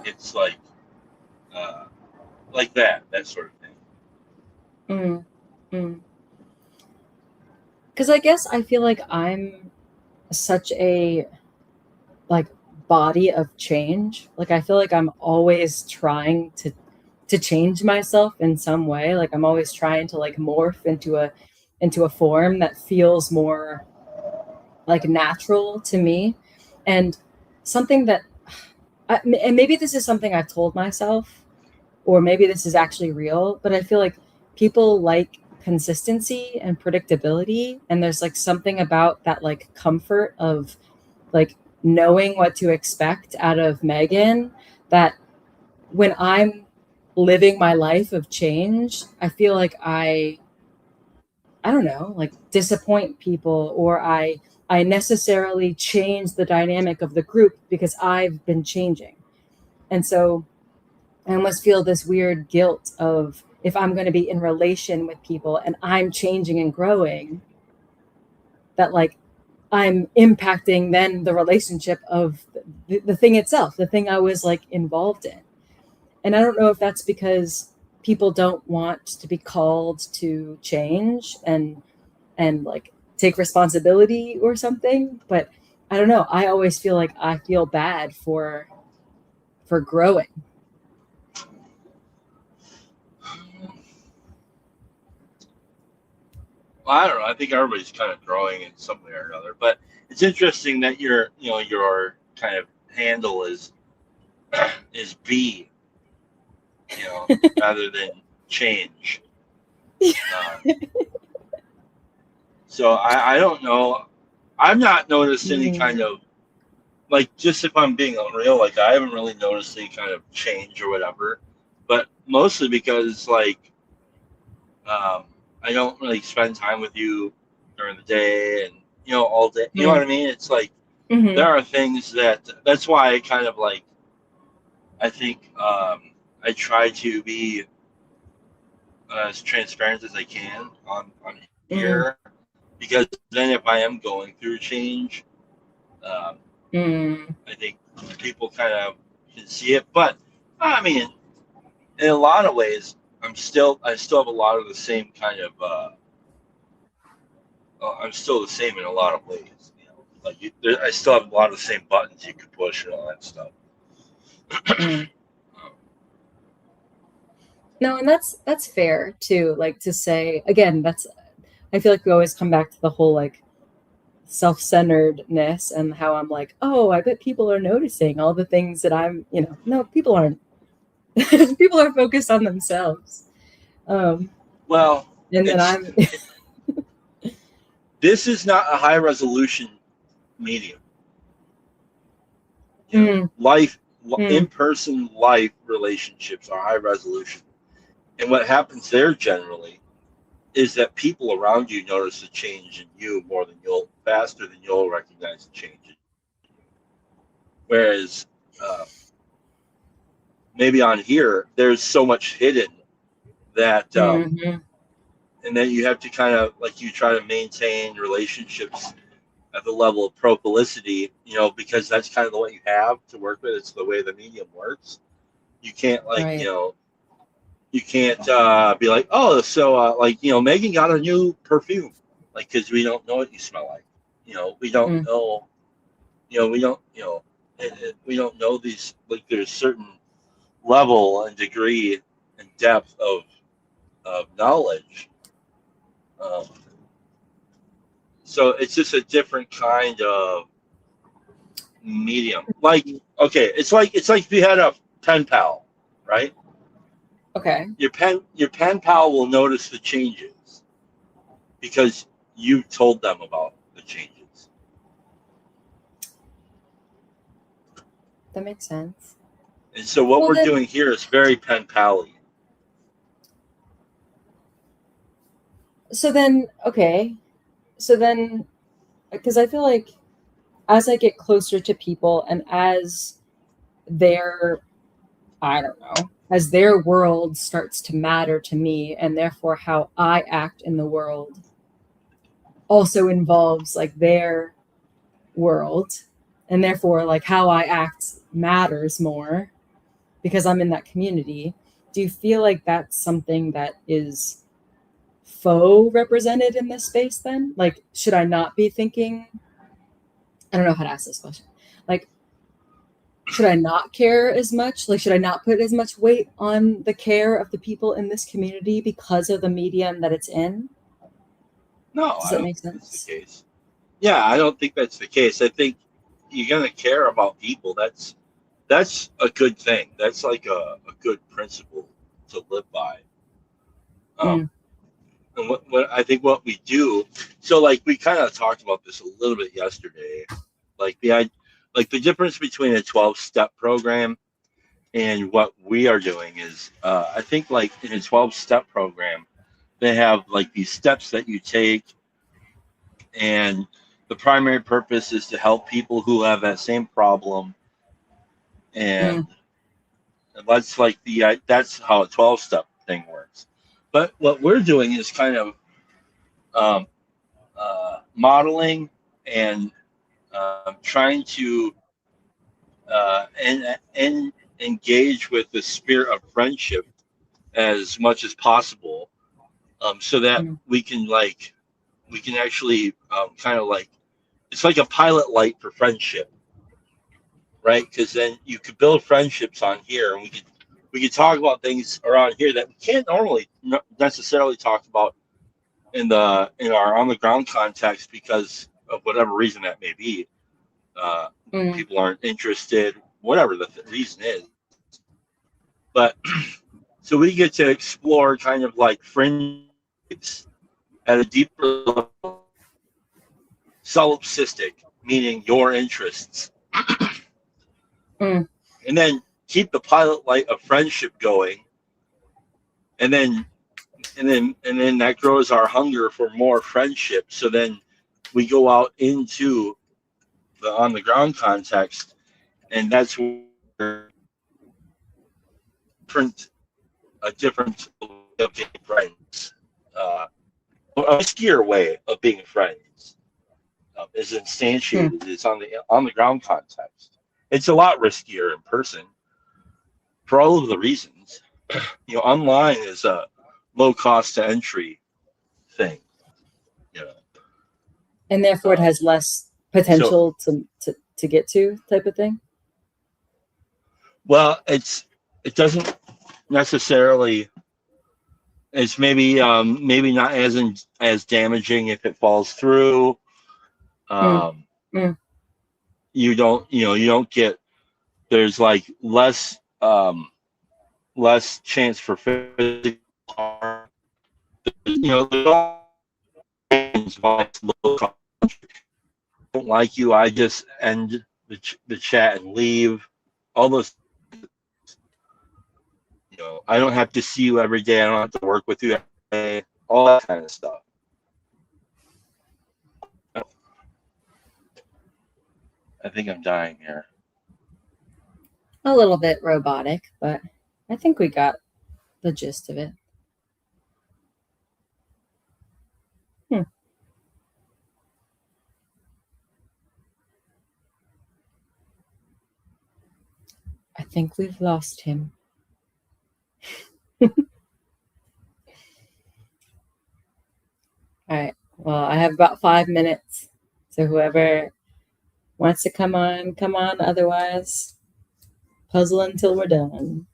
it's like that sort of thing. Mm. Mm. Because I guess I feel like I'm such a like body of change. Like I feel like I'm always trying to change myself in some way. Like I'm always trying to like morph into a form that feels more like natural to me. And something that and maybe this is something I've told myself, or maybe this is actually real, but I feel like people like consistency and predictability, and there's like something about that like comfort of like knowing what to expect out of Megan, that when I'm living my life of change, I feel like I don't know, like disappoint people, or I necessarily change the dynamic of the group because I've been changing. And so I almost feel this weird guilt of, if I'm going to be in relation with people and I'm changing and growing, that like I'm impacting then the relationship of the thing itself, the thing I was like involved in. And I don't know if that's because people don't want to be called to change and like take responsibility or something, but I don't know. I always feel like I feel bad for growing. Well, I don't know. I think everybody's kind of growing in some way or another. But it's interesting that your kind of handle is be, rather than change. So I don't know. I've not noticed any kind of, like, just if I'm being unreal, like I haven't really noticed any kind of change or whatever. But mostly because like I don't really spend time with you during the day and all day. You know what I mean? It's like there are things that's why I kind of like, I think I try to be as transparent as I can on here, because then if I am going through change, I think people kind of can see it. But I mean, in a lot of ways, I still have a lot of the same kind of. I'm still the same in a lot of ways. Like I still have a lot of the same buttons you can push and all that stuff. No, and that's fair too. Like to say again, I feel like we always come back to the whole like self-centeredness and how I'm like, oh, I bet people are noticing all the things that I'm, no, people aren't. People are focused on themselves. Well, and then I'm. This is not a high resolution medium. Life, in-person life relationships are high resolution, and what happens there generally is that people around you notice a change in you faster than you'll recognize the change in you. Whereas maybe on here there's so much hidden that Mhm. and then you have to kind of like you try to maintain relationships at the level of publicity, because that's kind of the way you have to work with. It's the way the medium works. You can't Right. you can't be like, oh, so Megan got a new perfume, like, because we don't know what you smell like. We don't Mm. know. We don't. We don't know these. Like, there's certain level and degree and depth of knowledge. Um, so it's just a different kind of medium. Like, okay, it's like if you had a pen pal, right? Okay. Your pen pal will notice the changes because you told them about the changes. That makes sense. And so what Well, we're then, doing here is very pen pal-y. okay. So then, because I feel like as I get closer to people and as their, I don't know, as their world starts to matter to me, and therefore how I act in the world also involves like their world, and therefore like how I act matters more because I'm in that community. Do you feel like that's something that is faux represented in this space then? Like, should I not be thinking? I don't know how to ask this question. Like, should I not care as much? Like, should I not put as much weight on the care of the people in this community because of the medium that it's in? No, Does I that don't make think that's the sense? case. Yeah, I don't think that's the case. I think you're gonna care about people. That's a good thing. That's like a good principle to live by. Um, Mm, and what I think what we do, so like we kind of talked about this a little bit yesterday, like the difference between a 12-step program and what we are doing is, I think like in a 12-step program, they have like these steps that you take, and the primary purpose is to help people who have that same problem, and mm, that's like that's how a 12-step thing works. But what we're doing is kind of um, modeling and trying to and engage with the spirit of friendship as much as possible, so that mm, we can actually kind of like, it's like a pilot light for friendship, right? Because then you could build friendships on here, and we could talk about things around here that we can't normally necessarily talk about in our on the ground context because of whatever reason that may be. mm. People aren't interested, whatever the reason is. But so we get to explore kind of like friendships at a deeper level, solipsistic, meaning your interests, Mm. and then keep the pilot light of friendship going, and then that grows our hunger for more friendship. So then we go out into the on the ground context, and that's where a different way of being friends, a riskier way of being friends, is Mm. instantiated. It's on the ground context. It's a lot riskier in person for all of the reasons. Online is a low cost to entry thing. You know, And therefore it um, has less so potential to get to type of thing. well, it doesn't necessarily. It's maybe not as damaging if it falls through. Mm. Um, Mm. you don't get, there's like less chance for physical harm. There's all things why it's low cost. Don't like you, I just end the chat and leave. All those, I don't have to see you every day. I don't have to work with you every day. All that kind of stuff. I think I'm dying here. a little bit robotic, but I think we got the gist of it. I think we've lost him. All right. Well, I have about 5 minutes. So whoever wants to come on, come on. Otherwise, puzzle until we're done.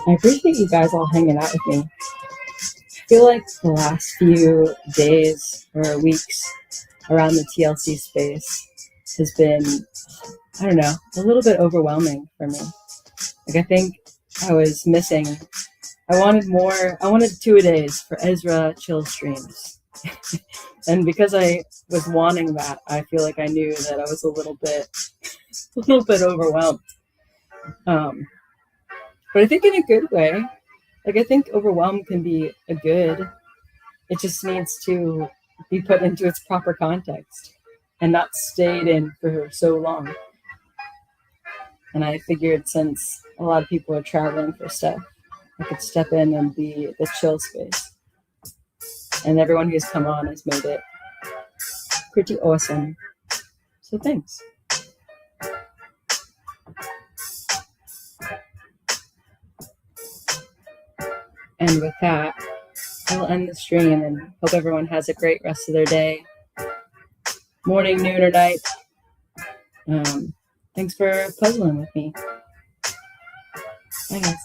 I appreciate you guys all hanging out with me. I feel like the last few days or weeks around the TLC space has been, I don't know, a little bit overwhelming for me. Like, I think I was missing, I wanted 2-a-days for Ezra chill streams. And because I was wanting that, I feel like I knew that I was a little bit overwhelmed. But I think in a good way. Like, I think overwhelm can be a good. It just needs to be put into its proper context and not stayed in for so long. And I figured since a lot of people are traveling for stuff, I could step in and be the chill space. And everyone who's come on has made it pretty awesome. So thanks. And with that, I'll end the stream and hope everyone has a great rest of their day. Morning, noon, or night. Thanks for puzzling with me. Bye, guys.